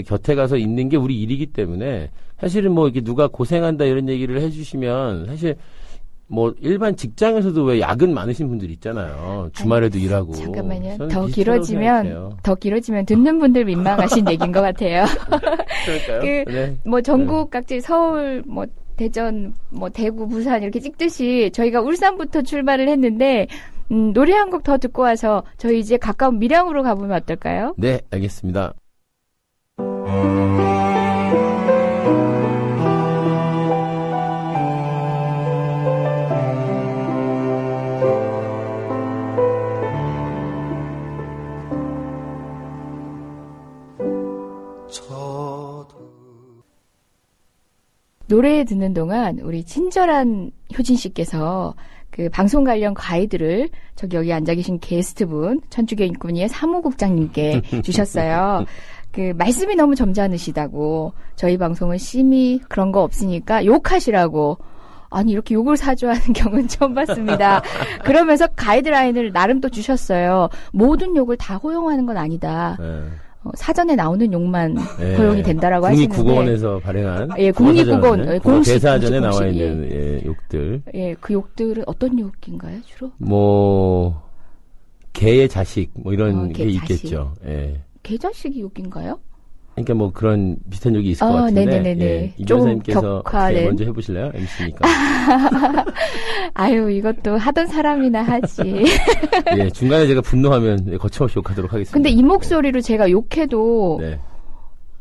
곁에 가서 있는 게 우리 일이기 때문에 사실은 뭐 이게 누가 고생한다 이런 얘기를 해주시면 사실 뭐 일반 직장에서도 왜 야근 많으신 분들 있잖아요. 주말에도 일하고. 잠깐만요. 더 길어지면 듣는 분들 민망하신 얘기인 것 같아요. 그럴까요? 뭐 전국 각지 서울 뭐 대전, 뭐 대구, 부산 이렇게 찍듯이 저희가 울산부터 출발을 했는데 노래 한 곡 더 듣고 와서 저희 이제 가까운 밀양으로 가보면 어떨까요? 네, 알겠습니다. 노래 듣는 동안 우리 친절한 효진 씨께서 그 방송 관련 가이드를 저기 여기 앉아 계신 게스트분 천주교 인권위의 사무국장님께 주셨어요. 그 말씀이 너무 점잖으시다고 저희 방송은 심의 그런 거 없으니까 욕하시라고. 아니 이렇게 욕을 사주하는 경우는 처음 봤습니다. 그러면서 가이드라인을 나름 또 주셨어요. 모든 욕을 다 허용하는 건 아니다. 네. 사전에 나오는 욕만 허용이 된다라고 하시는데 국립국어원에서 발행한 국립국어원 공식 대사전에 나와 있는 욕들. 그 욕들은 어떤 욕인가요 주로? 뭐 개의 자식 뭐 이런 게 있겠죠. 개 자식이 욕인가요? 그러니까 뭐 그런 비슷한 욕이 있을 것 같은데. 네네네. 이 변호사님께서 먼저 해보실래요? MC니까. 아유 이것도 하던 사람이나 하지. 예, 중간에 제가 분노하면 거침없이 욕하도록 하겠습니다. 근데 이 목소리로 제가 욕해도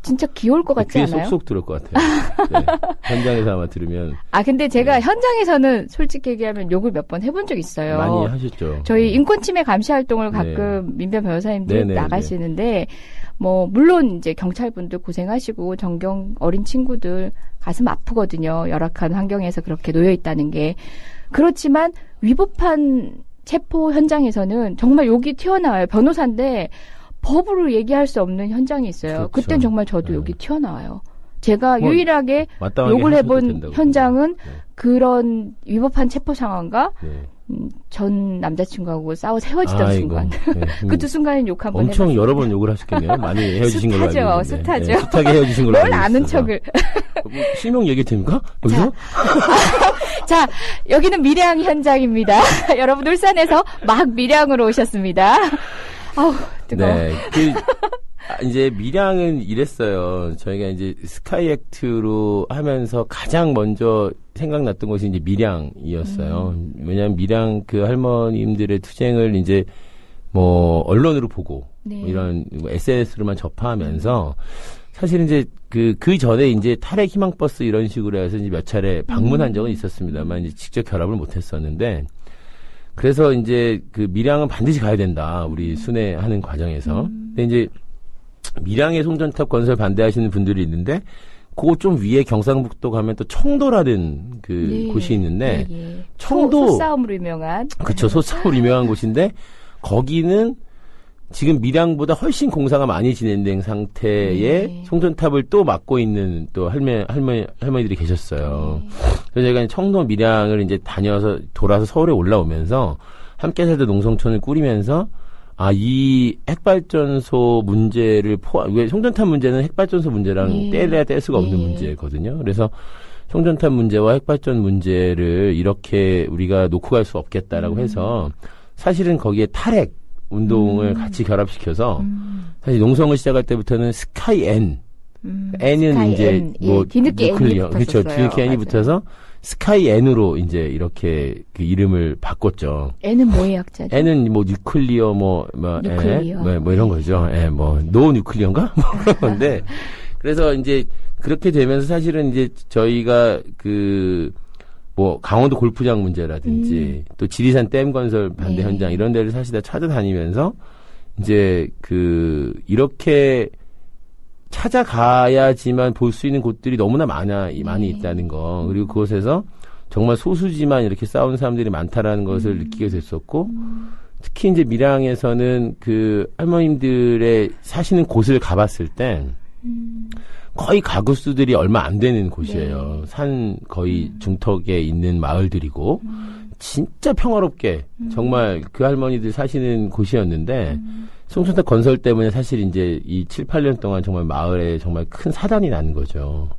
진짜 귀여울 것 같지 귀에 않아요? 쏙쏙 들을 것 같아요. 현장에서 아마 들으면. 근데 제가 현장에서는 솔직히 얘기하면 욕을 몇 번 해본 적 있어요. 많이 하셨죠. 저희 인권침해 감시 활동을 가끔 민변 변호사님들 나가시는데 뭐 물론 이제 경찰분들 고생하시고 전경 어린 친구들 가슴 아프거든요. 열악한 환경에서 그렇게 놓여 있다는 게. 그렇지만 위법한 체포 현장에서는 정말 욕이 튀어나와요. 변호사인데 법으로 얘기할 수 없는 현장이 있어요. 그렇죠. 그땐 정말 저도 욕이 튀어나와요. 제가 유일하게 욕을 해본 현장은 그런 위법한 체포 상황과 전 남자친구하고 싸워서 헤어지던 순간. 그 두 순간은 욕 한번 엄청 해봤습니다. 여러 번 욕을 하셨겠네요. 많이 헤어지신 걸로 알고 있는데. 숱하죠. 숱하게 헤어지신 걸로 알고 뭘 있어요. 아는 척을. 실명 얘기 됩니까? 여기서? 자, 여기는 밀양 현장입니다. 여러분 울산에서 막 밀양으로 오셨습니다. 아우, 뜨거워. 네. 이제 밀양은 이랬어요. 저희가 이제 스카이 액트로 하면서 가장 먼저 생각났던 것이 이제 밀양이었어요. 왜냐하면 밀양 그 할머님들의 투쟁을 이제 뭐 언론으로 보고 뭐 이런 SNS로만 접하면서 사실 이제 그 전에 이제 탈핵 희망버스 이런 식으로 해서 이제 몇 차례 방문한 적은 있었습니다만 이제 직접 결합을 못했었는데 그래서 이제 그 밀양은 반드시 가야 된다. 우리 순회하는 과정에서. 근데 이제 밀양의 송전탑 건설 반대하시는 분들이 있는데 그거 좀 위에 경상북도 가면 또 청도라는 그 곳이 있는데 청도 소싸움으로 유명한 그렇죠. 소싸움으로 유명한 곳인데 거기는 지금 밀양보다 훨씬 공사가 많이 진행된 상태의 송전탑을 또 맡고 있는 또 할머니들이 계셨어요. 그래서 제가 청도 밀양을 이제 다녀서 돌아서 서울에 올라오면서 함께 살던 농성촌을 꾸리면서 이 핵발전소 문제를 왜 송전탑 문제는 핵발전소 문제랑 떼야 뗄 수가 없는 문제거든요. 그래서 송전탑 문제와 핵발전 문제를 이렇게 우리가 놓고 갈 수 없겠다라고 해서 사실은 거기에 탈핵 운동을 같이 결합시켜서 사실 농성을 시작할 때부터는 스카이 N N은 스카이 이제 N. 뭐 뒤늦게 뉴클리어 그렇죠. 뒤늦게 N이 붙어서 스카이 N으로 이제 이렇게 그 이름을 바꿨죠. N은 뭐의 약자죠? N은 뭐 뉴클리어 뭐 이런 거죠. 노 뉴클리어인가? 뭐 그런 건데. 그래서 이제 그렇게 되면서 사실은 이제 저희가 뭐 강원도 골프장 문제라든지 또 지리산 댐 건설 반대 현장 이런 데를 사실 다 찾아다니면서 이제 이렇게 찾아가야지만 볼 수 있는 곳들이 너무나 많이 있다는 거. 그리고 그곳에서 정말 소수지만 이렇게 싸우는 사람들이 많다라는 것을 느끼게 됐었고, 특히 이제 밀양에서는 그 할머님들의 사시는 곳을 가봤을 때, 거의 가구 수들이 얼마 안 되는 곳이에요. 산 거의 중턱에 있는 마을들이고, 진짜 평화롭게 정말 그 할머니들 사시는 곳이었는데, 송전탑 건설 때문에 사실 이제 이 7, 8년 동안 정말 마을에 정말 큰 사단이 난 거죠.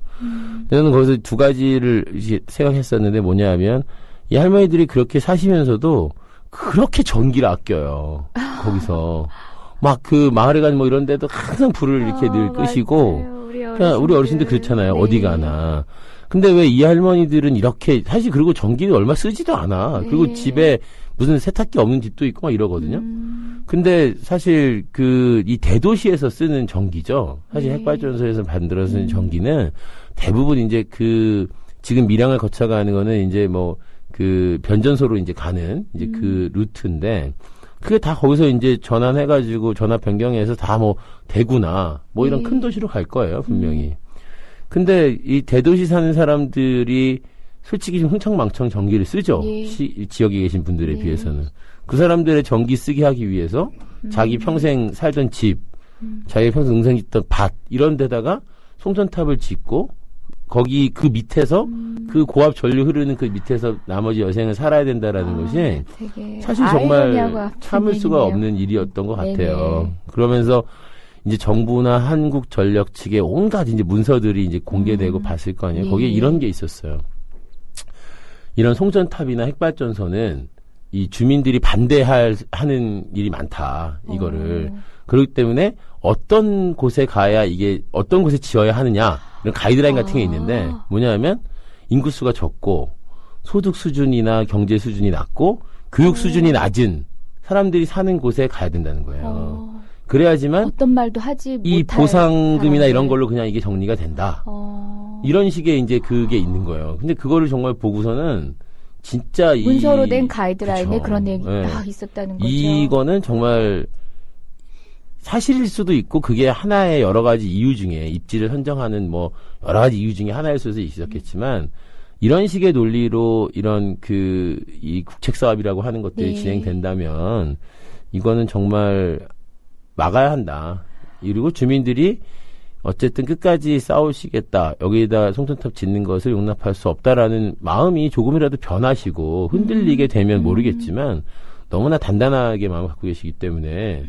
저는 거기서 두 가지를 생각했었는데 뭐냐 하면 이 할머니들이 그렇게 사시면서도 그렇게 전기를 아껴요. 거기서. 막 그 마을에 가는 뭐 이런 데도 항상 불을 이렇게 늘 끄시고. 우리 어르신들 그렇잖아요. 어디 가나. 근데 왜 이 할머니들은 이렇게 사실 그리고 전기를 얼마 쓰지도 않아. 네. 그리고 집에 무슨 세탁기 없는 집도 있고 막 이러거든요. 근데 사실 이 대도시에서 쓰는 전기죠. 사실 네. 핵발전소에서 만들어 쓰는 전기는 대부분 이제 지금 밀양을 거쳐가는 거는 이제 뭐 변전소로 이제 가는 이제 그 루트인데 그게 다 거기서 이제 전환해가지고 전화 변경해서 다 뭐 대구나 뭐 이런 네. 큰 도시로 갈 거예요, 분명히. 근데 이 대도시 사는 사람들이 솔직히 좀 흥청망청 전기를 쓰죠. 예. 지역에 계신 분들에 예. 비해서는. 그 사람들의 전기 쓰게 하기 위해서 자기 평생 살던 집, 자기 평생 응생 짓던 밭 이런 데다가 송전탑을 짓고 거기 그 밑에서 그 고압 전류 흐르는 그 밑에서 나머지 여생을 살아야 된다라는 것이 되게 사실 정말 아이러니하고 참을 수가 일이네요. 없는 일이었던 것 같아요. 네네. 그러면서 이제 정부나 한국전력 측의 온갖 이제 문서들이 이제 공개되고 봤을 거 아니에요. 예. 거기에 이런 게 있었어요. 이런 송전탑이나 핵발전소는 이 주민들이 반대하는 일이 많다. 이거를. 그렇기 때문에 어떤 곳에 가야 이게 어떤 곳에 지어야 하느냐 이런 가이드라인 같은 게 있는데 뭐냐면 인구수가 적고 소득 수준이나 경제 수준이 낮고 교육 수준이 낮은 사람들이 사는 곳에 가야 된다는 거예요. 그래야지만 어떤 말도 하지 이 못할 보상금이나 사람들. 이런 걸로 그냥 이게 정리가 된다. 이런 식의 이제 그게 있는 거예요. 근데 그거를 정말 보고서는 진짜 문서로 된 가이드라인에 그쵸. 그런 내용이 네. 딱 있었다는 거죠. 이거는 정말 사실일 수도 있고 그게 하나의 여러 가지 이유 중에 입지를 선정하는 뭐 여러 가지 이유 중에 하나일 수도 있었겠지만 이런 식의 논리로 이런 이 국책 사업이라고 하는 것들이 네. 진행된다면 이거는 정말 막아야 한다. 그리고 주민들이 어쨌든 끝까지 싸우시겠다. 여기에다 송전탑 짓는 것을 용납할 수 없다라는 마음이 조금이라도 변하시고 흔들리게 되면 모르겠지만 너무나 단단하게 마음을 갖고 계시기 때문에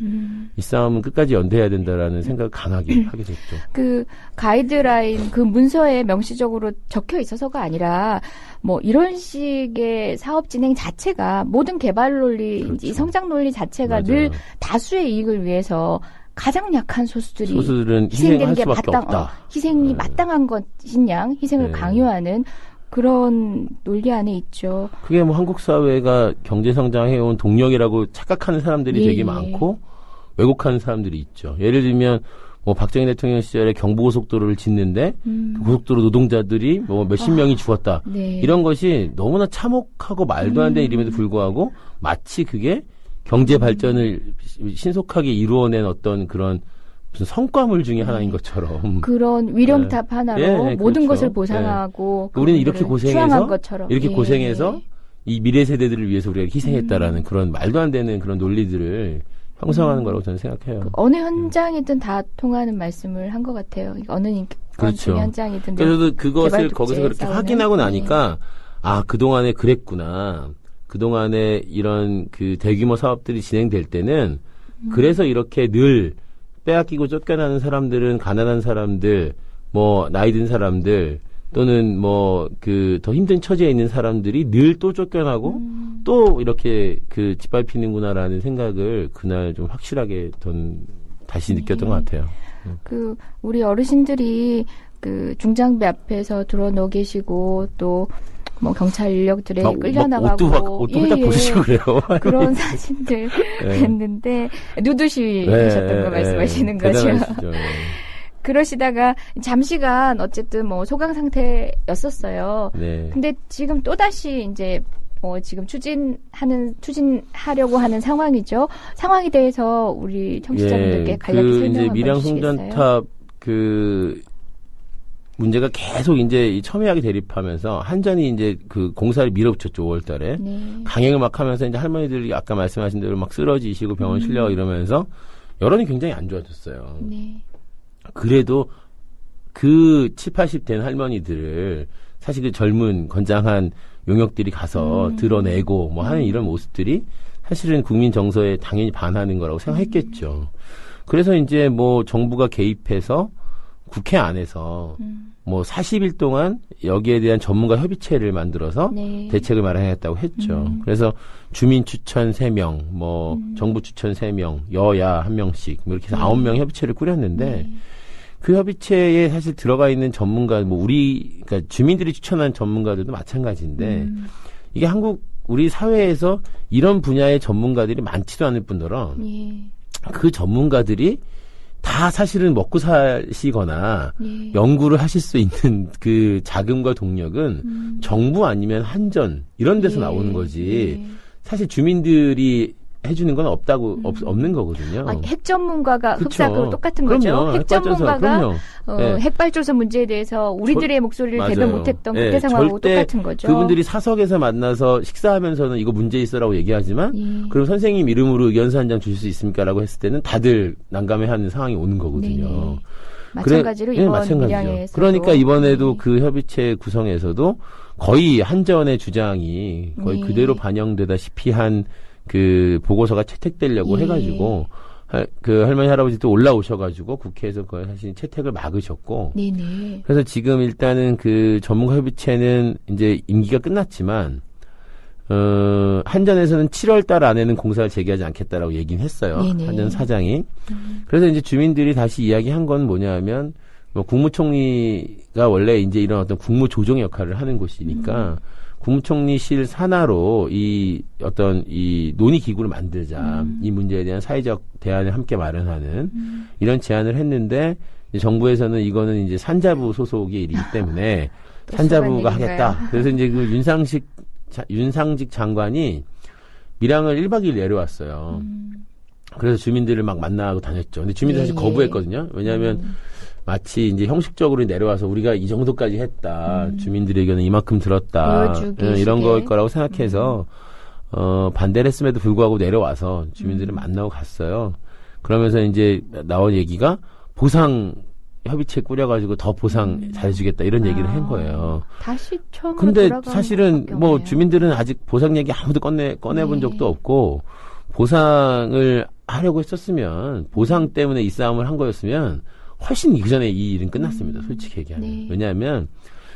이 싸움은 끝까지 연대해야 된다라는 생각을 강하게 하게 됐죠. 그 가이드라인 그 문서에 명시적으로 적혀 있어서가 아니라 뭐 이런 식의 사업 진행 자체가 모든 개발 논리, 그렇죠. 이 성장 논리 자체가 맞아요. 늘 다수의 이익을 위해서 가장 약한 소수들은 희생할 게 수밖에 없다. 희생이 네. 마땅한 것인 양 희생을 네. 강요하는 그런 논리 안에 있죠. 그게 뭐 한국 사회가 경제 성장해온 동력이라고 착각하는 사람들이 예, 되게 예. 많고 왜곡하는 사람들이 있죠. 예를 들면 뭐 박정희 대통령 시절에 경부고속도로를 짓는데 그 고속도로 노동자들이 뭐 몇십 명이 죽었다. 네. 이런 것이 너무나 참혹하고 말도 안 되는 일임에도 불구하고 마치 그게 경제 발전을 신속하게 이루어낸 어떤 그런 무슨 성과물 중에 하나인 것처럼 그런 위령탑 하나로 네, 모든 그렇죠. 것을 보상하고 우리는 이렇게 추앙한 고생해서 것처럼. 이렇게 예. 고생해서 이 미래 세대들을 위해서 우리가 희생했다라는 그런 말도 안 되는 그런 논리들을 형성하는 거라고 저는 생각해요. 어느 현장이든 다 통하는 말씀을 한 것 같아요. 어느 인권 그렇죠. 현장이든. 그래서 그것을 개발 거기서 독재 그렇게 싸우는. 확인하고 나니까 아 그동안에 그랬구나. 그동안에 이런 그 대규모 사업들이 진행될 때는 그래서 이렇게 늘 빼앗기고 쫓겨나는 사람들은 가난한 사람들, 뭐 나이 든 사람들 또는 뭐 더 힘든 처지에 있는 사람들이 늘 또 쫓겨나고 또 이렇게 짓밟히는구나라는 생각을 그날 좀 확실하게 다시 느꼈던 것 같아요. 우리 어르신들이 중장비 앞에서 들어놓 계시고 또 뭐 경찰 인력들에 끌려나가고 옷도 딱 보시고 그래요. 그런 사진들 했는데 누드시 하셨던 거 말씀하시는 거죠. 대단하시죠. 그러시다가 잠시간 어쨌든 뭐 소강 상태였었어요. 네. 근데 지금 또 다시 이제 지금 추진하려고 하는 상황이죠. 상황에 대해서 우리 청취자분들께 간략히 설명 한번 밀양 주시겠어요? 송전탑 문제가 계속 이제 첨예하게 대립하면서 한전이 이제 공사를 밀어붙였죠, 5월달에. 네. 강행을 막 하면서 이제 할머니들이 아까 말씀하신 대로 막 쓰러지시고 병원 실려 이러면서 여론이 굉장히 안 좋아졌어요. 네. 그래도 그 70, 80 된 할머니들을 사실 그 젊은 건장한 용역들이 가서 드러내고 뭐 하는 이런 모습들이 사실은 국민 정서에 당연히 반하는 거라고 생각했겠죠. 그래서 이제 뭐 정부가 개입해서 국회 안에서 뭐 40일 동안 여기에 대한 전문가 협의체를 만들어서 네. 대책을 마련했다고 했죠. 그래서 주민 추천 3명, 뭐 정부 추천 3명, 여야 1명씩 뭐 이렇게 해서 9명 협의체를 꾸렸는데 그 협의체에 사실 들어가 있는 전문가, 뭐 그러니까 주민들이 추천한 전문가들도 마찬가지인데, 이게 우리 사회에서 이런 분야의 전문가들이 많지도 않을 뿐더러, 그 전문가들이 다 사실은 먹고 사시거나 연구를 하실 수 있는 그 자금과 동력은 정부 아니면 한전 이런 데서 나오는 거지. 사실 주민들이 해주는 건 없는 거거든요. 아니, 핵 전문가가 그쵸. 흡사하고 똑같은 그럼요. 거죠. 핵 전문가가 네. 핵발전소 문제에 대해서 우리들의 목소리를 대변 못했던 그때 상황하고 똑같은 거죠. 그분들이 사석에서 만나서 식사하면서는 이거 문제 있어라고 얘기하지만 그럼 선생님 이름으로 의견서 한 장 주실 수 있습니까? 라고 했을 때는 다들 난감해하는 상황이 오는 거거든요. 네네. 마찬가지로 이번 밀양에서 그러니까 이번에도 그 협의체 구성에서도 거의 한전의 주장이 거의 그대로 반영되다시피 한 그 보고서가 채택되려고 해가지고 그 할머니 할아버지 또 올라오셔가지고 국회에서 그걸 사실 채택을 막으셨고 그래서 지금 일단은 그 전문가 협의체는 이제 임기가 끝났지만 한전에서는 7월 달 안에는 공사를 재개하지 않겠다라고 얘기는 했어요. 한전 사장이. 그래서 이제 주민들이 다시 이야기한 건 뭐냐면 뭐 국무총리가 원래 이제 이런 어떤 국무조정 역할을 하는 곳이니까 국무총리실 산하로 이 논의 기구를 만들자. 이 문제에 대한 사회적 대안을 함께 마련하는 이런 제안을 했는데 이제 정부에서는 이거는 이제 산자부 소속의 일이기 때문에 산자부가 하겠다. 그래서 이제 그 윤상직 장관이 밀양을 1박 2일 내려왔어요. 그래서 주민들을 막 만나고 다녔죠. 근데 주민들 사실 거부했거든요. 왜냐하면 마치 이제 형식적으로 내려와서 우리가 이 정도까지 했다. 주민들의 의견은 이만큼 들었다. 이런 걸 거라고 생각해서 반대를 했음에도 불구하고 내려와서 주민들을 만나고 갔어요. 그러면서 이제 나온 얘기가 보상 협의체 꾸려가지고 더 보상 잘해주겠다 이런 얘기를 한 거예요. 다시 처음으로 근데 사실은 뭐 주민들은 아직 보상 얘기 아무도 꺼내본 적도 없고 보상을 하려고 했었으면 보상 때문에 이 싸움을 한 거였으면 훨씬 이전에 이 일은 끝났습니다. 솔직히 얘기하면. 왜냐하면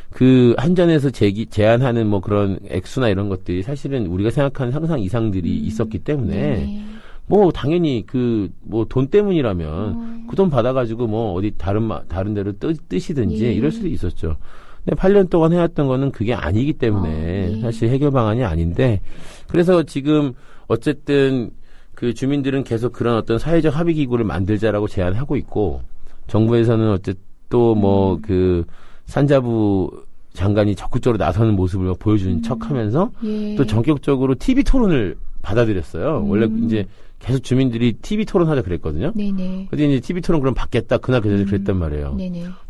그 한전에서 제안하는 뭐 그런 액수나 이런 것들이 사실은 우리가 생각하는 상상 이상들이 있었기 때문에 뭐 당연히 그 뭐 돈 때문이라면 그 돈 받아가지고 뭐 어디 다른 데로 뜨시든지 이럴 수도 있었죠. 근데 8년 동안 해왔던 거는 그게 아니기 때문에 사실 해결 방안이 아닌데 그래서 지금 어쨌든 그 주민들은 계속 그런 어떤 사회적 합의 기구를 만들자라고 제안하고 있고 정부에서는 어쨌든 또 뭐 그 산자부 장관이 적극적으로 나서는 모습을 보여주는 척하면서 또 전격적으로 TV 토론을 받아들였어요. 원래 이제 계속 주민들이 TV 토론하자 그랬거든요. 근데 이제 TV 토론 그럼 받겠다 그날 그 자리에 그랬단 말이에요.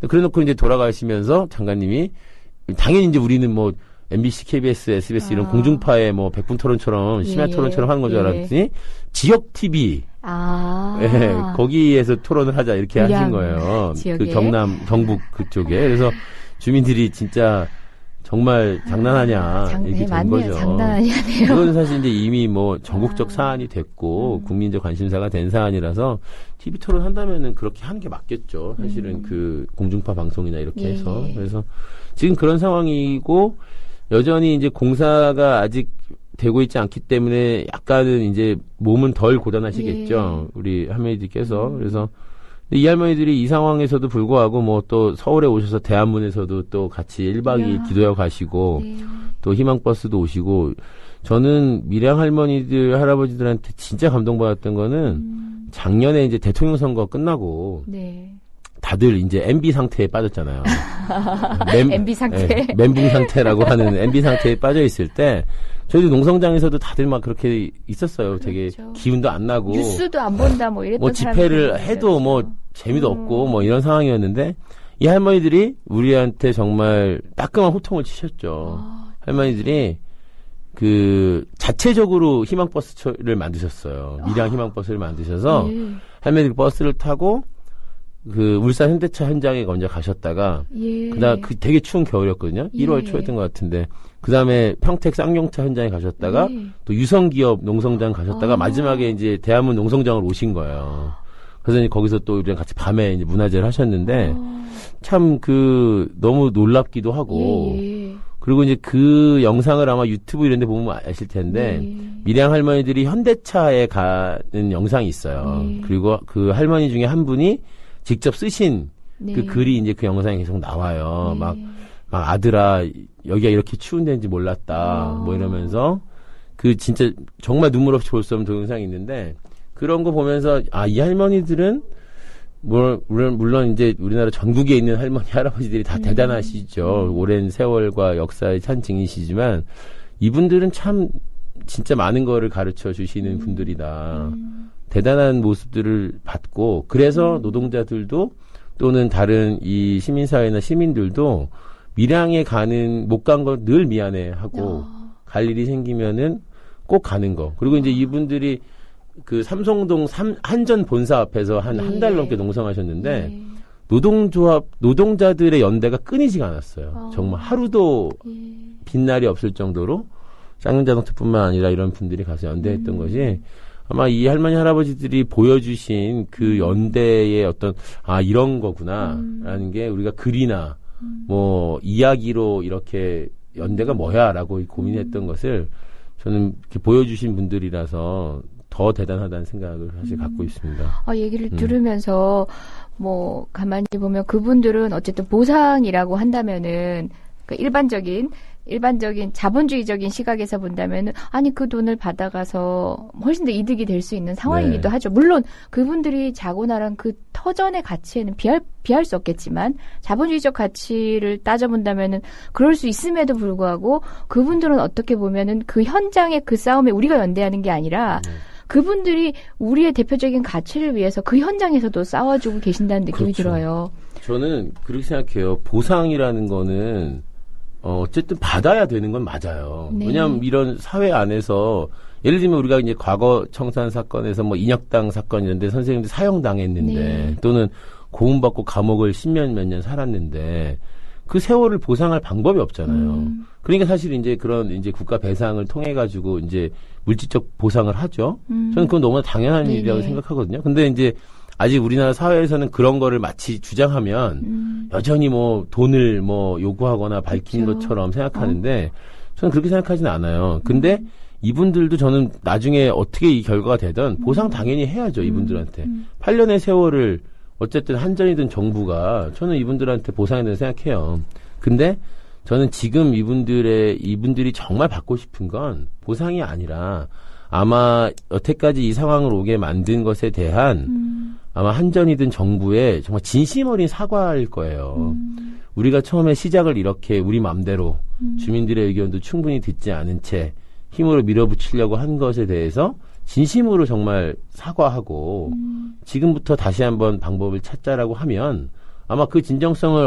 그래놓고 이제 돌아가시면서 장관님이 당연히 이제 우리는 뭐 MBC, KBS, SBS 이런 공중파의 뭐 백분 토론처럼 심야 토론처럼 하는 건 줄 알았더니 지역 TV 거기에서 토론을 하자 이렇게 하신 거예요. 지역에. 그 경북 그쪽에. 그래서 주민들이 진짜 정말 장난하냐 이렇게 된 거죠. 장난하냐네요. 그건 사실 이제 이미 뭐 전국적 사안이 됐고 국민적 관심사가 된 사안이라서 TV 토론 한다면은 그렇게 하는 게 맞겠죠. 사실은 그 공중파 방송이나 이렇게 해서 그래서 지금 그런 상황이고 여전히 이제 공사가 아직 되고 있지 않기 때문에 약간은 이제 몸은 덜 고단하시겠죠. 우리 할머니들께서. 그래서 이 할머니들이 이 상황에서도 불구하고 뭐 또 서울에 오셔서 대한문에서도 또 같이 1박 2일 기도하고 가시고 또 희망버스도 오시고 저는 밀양 할머니들 할아버지들한테 진짜 감동받았던 거는 작년에 이제 대통령 선거 끝나고 다들 이제 MB 상태에 빠졌잖아요. MB 상태. 멘붕 상태라고 하는 MB 상태에 빠져 있을 때 저희도 농성장에서도 다들 막 그렇게 있었어요. 되게 기운도 안 나고 뉴스도 안 본다 뭐 이랬던 뭐 집회를 해도 뭐 재미도 없고 뭐 이런 상황이었는데 이 할머니들이 우리한테 정말 따끔한 호통을 치셨죠. 할머니들이 그 자체적으로 희망버스를 만드셨어요. 밀양 희망버스를 만드셔서 할머니들 버스를 타고 그 울산 현대차 현장에 먼저 가셨다가 그다음 그 되게 추운 겨울이었거든요. 1월 초였던 것 같은데 그다음에 평택 쌍용차 현장에 가셨다가 또 유성기업 농성장 가셨다가 마지막에 이제 대한문 농성장으로 오신 거예요. 그래서 이제 거기서 또 우리랑 같이 밤에 이제 문화제를 하셨는데 참 그 너무 놀랍기도 하고 그리고 이제 그 영상을 아마 유튜브 이런 데 보면 아실 텐데 밀양 할머니들이 현대차에 가는 영상이 있어요. 그리고 그 할머니 중에 한 분이 직접 쓰신 네. 그 글이 이제 그 영상에 계속 나와요. 막 아들아, 여기가 이렇게 추운 데인지 몰랐다. 뭐 이러면서 그 진짜 정말 눈물 없이 볼 수 없는 동영상이 있는데 그런 거 보면서 이 할머니들은 물론 이제 우리나라 전국에 있는 할머니, 할아버지들이 다 대단하시죠. 오랜 세월과 역사의 산 증인이시지만 이분들은 참 진짜 많은 거를 가르쳐 주시는 분들이다. 대단한 모습들을 봤고 그래서 노동자들도 또는 다른 이 시민사회나 시민들도 밀양에 못 간 거 늘 미안해하고 갈 일이 생기면은 꼭 가는 거. 그리고 이제 이분들이 그 삼성동 한전 본사 앞에서 한 달 넘게 농성하셨는데 노동자들의 연대가 끊이지가 않았어요. 정말 하루도 빈날이 없을 정도로 쌍용자동차뿐만 아니라 이런 분들이 가서 연대했던 것이 아마 이 할머니 할아버지들이 보여주신 그 연대의 어떤 이런 거구나라는 게 우리가 글이나 뭐 이야기로 이렇게 연대가 뭐야라고 고민했던 것을 저는 이렇게 보여주신 분들이라서 더 대단하다는 생각을 사실 갖고 있습니다. 얘기를 들으면서 뭐 가만히 보면 그분들은 어쨌든 보상이라고 한다면은 그 일반적인 자본주의적인 시각에서 본다면은 아니 그 돈을 받아가서 훨씬 더 이득이 될 수 있는 상황이기도 하죠. 물론 그분들이 자고나란 그 터전의 가치에는 비할 수 없겠지만 자본주의적 가치를 따져본다면은 그럴 수 있음에도 불구하고 그분들은 어떻게 보면은 그 현장의 그 싸움에 우리가 연대하는 게 아니라 그분들이 우리의 대표적인 가치를 위해서 그 현장에서도 싸워주고 계신다는 느낌이 들어요. 저는 그렇게 생각해요. 보상이라는 거는 어쨌든 받아야 되는 건 맞아요. 네. 왜냐하면 이런 사회 안에서 예를 들면 우리가 이제 과거 청산 사건에서 뭐 인혁당 사건 이런데 선생님들 사형당했는데 또는 고문받고 감옥을 몇 년 살았는데 그 세월을 보상할 방법이 없잖아요. 그러니까 사실 이제 그런 이제 국가 배상을 통해 가지고 이제 물질적 보상을 하죠. 저는 그건 너무나 당연한 일이라고 생각하거든요. 근데 이제 아직 우리나라 사회에서는 그런 거를 마치 주장하면 여전히 뭐 돈을 뭐 요구하거나 밝히는 것처럼 생각하는데 저는 그렇게 생각하지는 않아요. 근데 이분들도 저는 나중에 어떻게 이 결과가 되든 보상 당연히 해야죠. 이분들한테. 8년의 세월을 어쨌든 한전이든 정부가 저는 이분들한테 보상해야 된다고 생각해요. 근데 저는 지금 이분들이 정말 받고 싶은 건 보상이 아니라 아마 여태까지 이 상황을 오게 만든 것에 대한 아마 한전이든 정부의 정말 진심 어린 사과일 거예요. 우리가 처음에 시작을 이렇게 우리 맘대로 주민들의 의견도 충분히 듣지 않은 채 힘으로 밀어붙이려고 한 것에 대해서 진심으로 정말 사과하고 지금부터 다시 한번 방법을 찾자라고 하면 아마 그 진정성을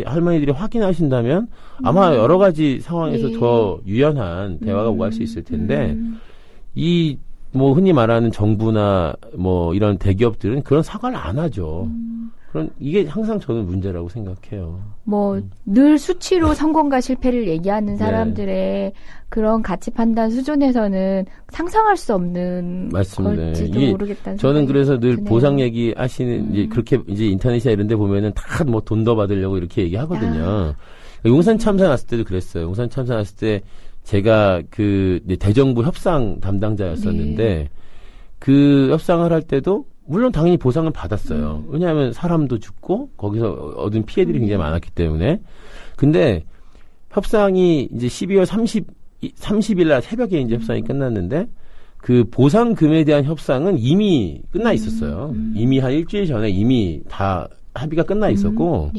할머니들이 확인하신다면 아마 여러 가지 상황에서 더 유연한 대화가 오갈 수 있을 텐데 뭐 흔히 말하는 정부나 뭐 이런 대기업들은 그런 사과를 안 하죠. 이게 항상 저는 문제라고 생각해요. 뭐 늘 수치로 성공과 실패를 얘기하는 사람들의 그런 가치 판단 수준에서는 상상할 수 없는 걸지도 모르겠다는 저는 그래서 늘 드네요. 보상 얘기 하시는 이제 그렇게 이제 인터넷이나 이런 데 보면은 다 뭐 돈 더 받으려고 이렇게 얘기하거든요. 용산 참사 났을 때도 그랬어요. 용산 참사 났을 때 제가 그 대정부 협상 담당자였었는데 그 협상을 할 때도 물론 당연히 보상을 받았어요. 왜냐하면 사람도 죽고 거기서 얻은 피해들이 굉장히 많았기 때문에. 근데 협상이 이제 12월 30일 날 새벽에 이제 협상이 끝났는데 그 보상금에 대한 협상은 이미 끝나 있었어요. 이미 한 일주일 전에 이미 다 합의가 끝나 있었고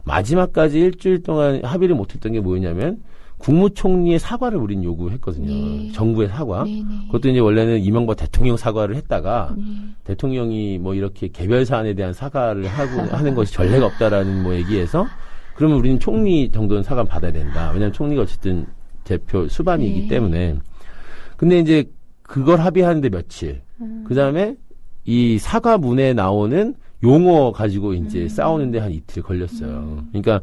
마지막까지 일주일 동안 합의를 못했던 게 뭐였냐면 국무총리의 사과를 우린 요구했거든요. 정부의 사과. 그것도 이제 원래는 이명박 대통령 사과를 했다가 대통령이 뭐 이렇게 개별 사안에 대한 사과를 하는 것이 전례가 없다라는 뭐 얘기해서 그러면 우리는 총리 정도는 사과를 받아야 된다. 왜냐하면 총리가 어쨌든 대표 수반이기 때문에. 근데 이제 그걸 합의하는데 며칠. 그 다음에 이 사과문에 나오는 용어 가지고 이제 싸우는데 한 이틀 걸렸어요. 그러니까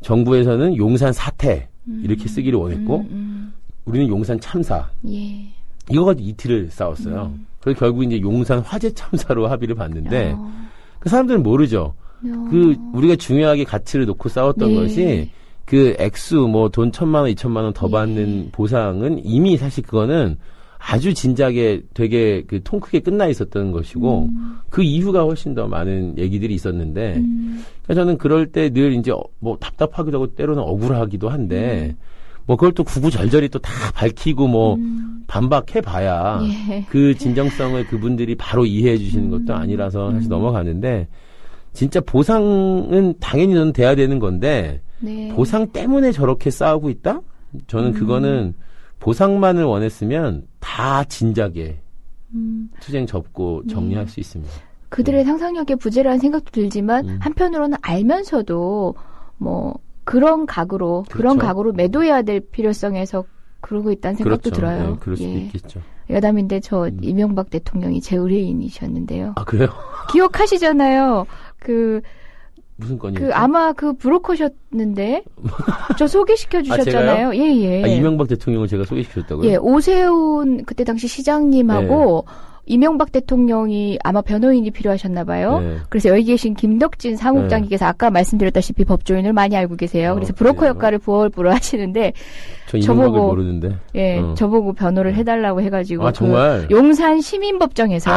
정부에서는 용산 사태 이렇게 쓰기를 원했고 우리는 용산 참사 이거 가지고 이틀을 싸웠어요. 그래서 결국 이제 용산 화재 참사로 합의를 봤는데 그 사람들은 모르죠. 그 우리가 중요하게 가치를 놓고 싸웠던 것이 그 액수 뭐 돈 1,000만 원, 2,000만 원 더 받는 보상은 이미 사실 그거는 아주 진작에 되게 그 통 크게 끝나 있었던 것이고 그 이후가 훨씬 더 많은 얘기들이 있었는데 그러니까 저는 그럴 때 늘 이제 뭐 답답하기도 하고 때로는 억울하기도 한데 뭐 그걸 또 구구절절히 또 다 밝히고 뭐 반박해봐야 예. 그 진정성을 그분들이 바로 이해해 주시는 것도 아니라서 사실 넘어가는데 진짜 보상은 당연히 저는 돼야 되는 건데 네. 보상 때문에 저렇게 싸우고 있다? 저는 그거는 보상만을 원했으면 다 진작에 투쟁 접고 정리할 수 있습니다. 그들의 상상력에 부재라는 생각도 들지만 한편으로는 알면서도 뭐 그런 각오로 매도해야 될 필요성에서 그러고 있다는 생각도 그렇죠. 들어요. 네, 그럴 수도 있겠죠. 여담인데 저 이명박 대통령이 제 의뢰인이셨는데요. 아 그래요? 기억하시잖아요. 무슨 건이요? 아마 브로커셨는데 저 소개시켜 주셨잖아요. 예. 이명박 대통령을 제가 소개시켰다고요? 예, 오세훈 그때 당시 시장님하고 이명박 대통령이 아마 변호인이 필요하셨나 봐요. 네. 그래서 여기 계신 김덕진 사무국장님께서 아까 말씀드렸다시피 법조인을 많이 알고 계세요. 그래서 브로커 역할을 부얼부얼 하시는데 저 이명박을 모르는데. 저보고 변호를 해달라고 해가지고 정말? 용산 시민법정에서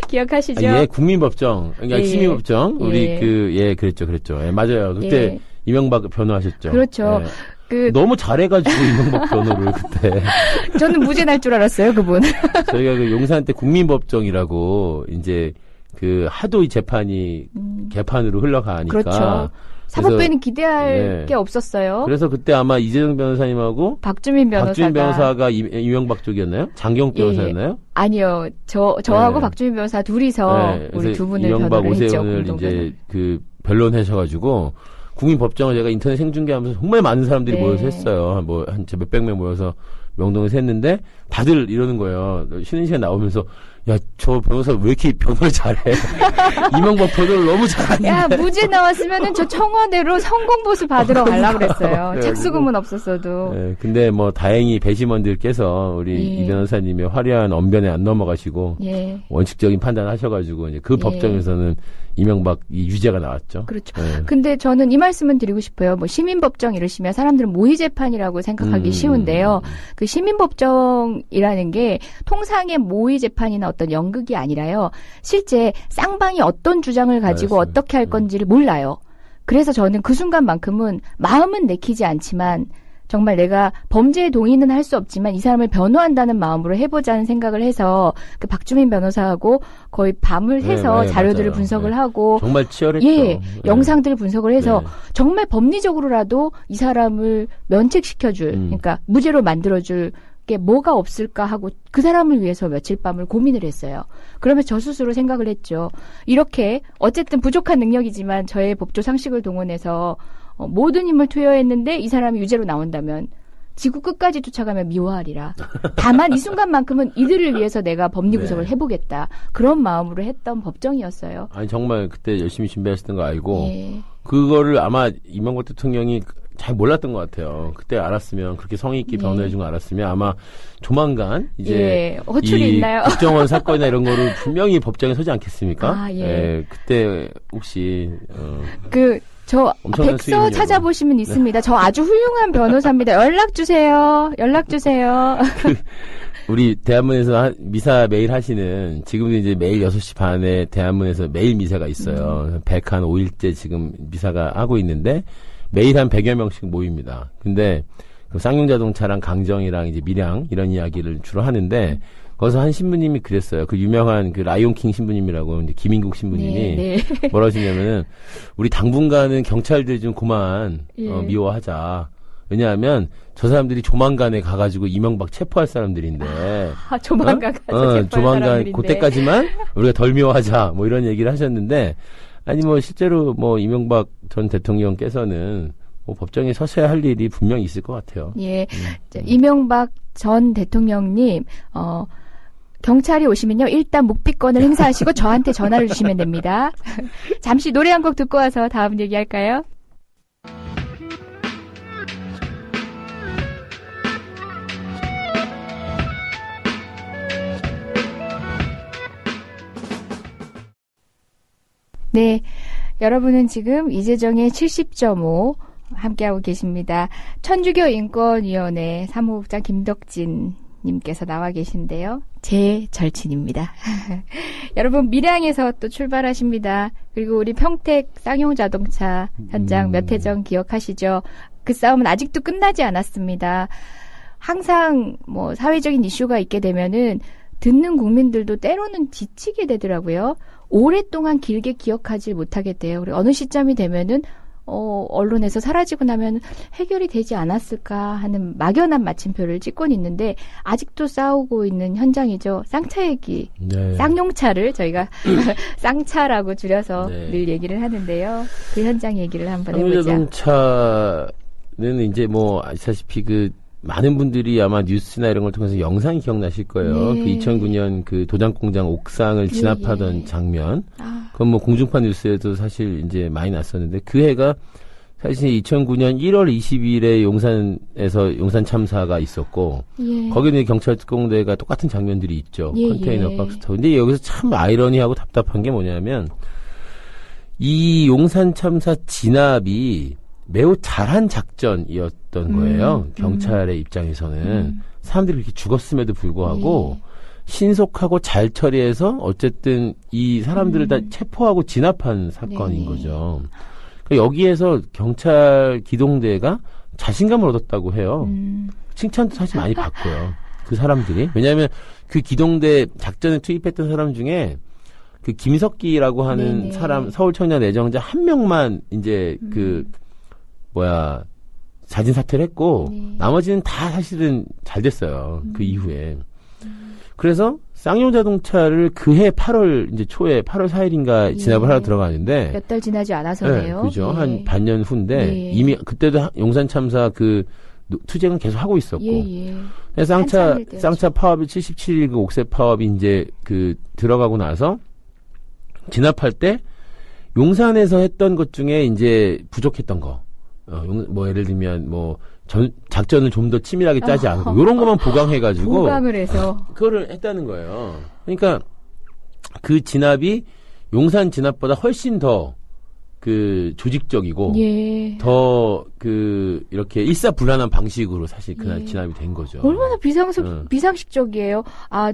기억하시죠? 예, 국민법정, 그러니까 시민법정 우리 그랬죠. 예, 맞아요. 그때 이명박 변호하셨죠. 그렇죠. 너무 잘해가지고 이명박 변호를 그때. 저는 무죄 날 줄 알았어요, 그분. 저희가 그 용산 때 국민법정이라고 이제 하도 이 재판이 개판으로 흘러가니까. 그렇죠. 사법부에는 기대할 게 없었어요. 그래서 그때 아마 이재정 변호사님하고 박주민 변호사가 이명박 쪽이었나요? 장경 변호사였나요? 아니요. 저하고 박주민 변호사 둘이서 우리 두 분을 이명박 변호를 했죠. 오세훈을 이제 변론하셔가지고 국민법정을 제가 인터넷 생중계하면서 정말 많은 사람들이 모여서 했어요. 한 몇백 명 모여서 명동에서 했는데 다들 이러는 거예요. 쉬는 시간 나오면서 야, 저 변호사 왜 이렇게 변호를 잘해? 이명박 변호를 너무 잘하는데. 야, 무죄 나왔으면은 저 청와대로 성공보수 받으러 가려고 그랬어요. 착수금은 없었어도. 네, 근데 다행히 배심원들께서 우리 이 변호사님의 화려한 언변에 안 넘어가시고 원칙적인 판단하셔가지고 이제 그 법정에서는 이명박 유죄가 나왔죠. 그렇죠. 근데 저는 이 말씀은 드리고 싶어요. 시민법정 이러시면 사람들은 모의재판이라고 생각하기 쉬운데요. 그 시민법정이라는 게 통상의 모의재판이나 어떤 연극이 아니라요. 실제 쌍방이 어떤 주장을 가지고 어떻게 할 건지를 몰라요. 그래서 저는 그 순간만큼은 마음은 내키지 않지만 정말 내가 범죄에 동의는 할 수 없지만 이 사람을 변호한다는 마음으로 해보자는 생각을 해서 그 박주민 변호사하고 거의 밤을 새서 자료들을 분석을 하고 정말 치열했죠. 영상들을 분석을 해서 정말 법리적으로라도 이 사람을 면책시켜줄 그러니까 무죄로 만들어줄 게 뭐가 없을까 하고 그 사람을 위해서 며칠 밤을 고민을 했어요. 그러면서 저 스스로 생각을 했죠. 이렇게 어쨌든 부족한 능력이지만 저의 법조 상식을 동원해서 모든 힘을 투여했는데 이 사람이 유죄로 나온다면 지구 끝까지 쫓아가면 미워하리라. 다만 이 순간만큼은 이들을 위해서 내가 법리 구성을 해보겠다. 그런 마음으로 했던 법정이었어요. 아니 정말 그때 열심히 준비하셨던 거 알고 그거를 아마 이명박 대통령이 잘 몰랐던 것 같아요. 그때 알았으면 그렇게 성의 있게 변호해준 거 알았으면 아마 조만간 이제 호출이 있나요? 국정원 사건이나 이런 거를 분명히 법정에 서지 않겠습니까? 그때 혹시 저 백서 찾아보시면 있습니다. 저 아주 훌륭한 변호사입니다. 연락 주세요. 우리 대한문에서 미사 매일 하시는 지금도 이제 매일 6시 반에 대한문에서 매일 미사가 있어요. 100한 5일째 지금 미사가 하고 있는데 매일 한 100여 명씩 모입니다. 근데 쌍용자동차랑 강정이랑 이제 밀양 이런 이야기를 주로 하는데 거기서 한 신부님이 그랬어요. 그 유명한 라이온킹 신부님이라고 이제 김인국 신부님이 뭐라 하시냐면은 우리 당분간은 경찰들 좀 그만 미워하자. 왜냐하면 저 사람들이 조만간에 가가지고 이명박 체포할 사람들인데. 조만간 가서 조만간 사람들인데. 그때까지만 우리가 덜 미워하자. 이런 얘기를 하셨는데 아니 실제로 이명박 전 대통령께서는 법정에 서셔야 할 일이 분명히 있을 것 같아요. 이명박 전 대통령님 경찰이 오시면요 일단 묵비권을 행사하시고 저한테 전화를 주시면 됩니다. 잠시 노래 한 곡 듣고 와서 다음 얘기할까요? 네, 여러분은 지금 이재정의 70.5 함께하고 계십니다. 천주교 인권위원회 사무국장 김덕진 님께서 나와 계신데요. 제 절친입니다. 여러분 밀양에서 또 출발하십니다. 그리고 우리 평택 쌍용자동차 현장 몇 해 전 기억하시죠? 그 싸움은 아직도 끝나지 않았습니다. 항상 뭐 사회적인 이슈가 있게 되면은 듣는 국민들도 때로는 지치게 되더라고요. 오랫동안 길게 기억하지 못하게 돼요. 그리고 어느 시점이 되면은 언론에서 사라지고 나면 해결이 되지 않았을까 하는 막연한 마침표를 찍곤 있는데 아직도 싸우고 있는 현장이죠. 쌍차 얘기, 네. 쌍용차를 저희가 쌍차라고 줄여서 네. 늘 얘기를 하는데요. 그 현장 얘기를 한번 해보자. 쌍용자동차는 이제 뭐 아시다시피 그 많은 분들이 아마 뉴스나 이런 걸 통해서 영상이 기억나실 거예요. 네. 그 2009년 그 도장공장 옥상을 진압하던 장면. 그건 뭐 공중파 뉴스에도 사실 이제 많이 났었는데 그 해가 사실 2009년 1월 20일에 용산에서 용산 참사가 있었고 거기는 경찰 특공대가 똑같은 장면들이 있죠. 컨테이너 박스 타고. 근데 여기서 참 아이러니하고 답답한 게 뭐냐면 이 용산 참사 진압이 매우 잘한 작전이었던 거예요. 경찰의 입장에서는. 사람들이 그렇게 죽었음에도 불구하고 신속하고 잘 처리해서 어쨌든 이 사람들을 다 체포하고 진압한 사건인 거죠. 그러니까 여기에서 경찰 기동대가 자신감을 얻었다고 해요. 칭찬도 사실 많이 받고요. 그 사람들이. 왜냐하면 그 기동대 작전에 투입했던 사람 중에 그 김석기라고 하는 사람, 서울 청년 애정자 한 명만 이제 자진 사퇴를 했고, 나머지는 다 사실은 잘 됐어요. 그 이후에. 그래서 쌍용자동차를 그해 8월 이제 초에 8월 4일인가 진압을 하러 들어가는데 몇 달 지나지 않아서네요. 네, 그죠. 한 반년 후인데 이미 그때도 용산 참사 그 투쟁은 계속 하고 있었고. 그래서 쌍차 파업이 77일 그 옥새 파업이 이제 그 들어가고 나서 진압할 때 용산에서 했던 것 중에 이제 부족했던 거. 뭐 예를 들면 뭐 작전을 좀 더 치밀하게 짜지 않고 요런 것만 보강해가지고 보강을 해서 그거를 했다는 거예요. 그러니까 그 진압이 용산 진압보다 훨씬 더 그 조직적이고 더 그 이렇게 일사불란한 방식으로 사실 그날 진압이 된 거죠. 얼마나 비상식적이에요.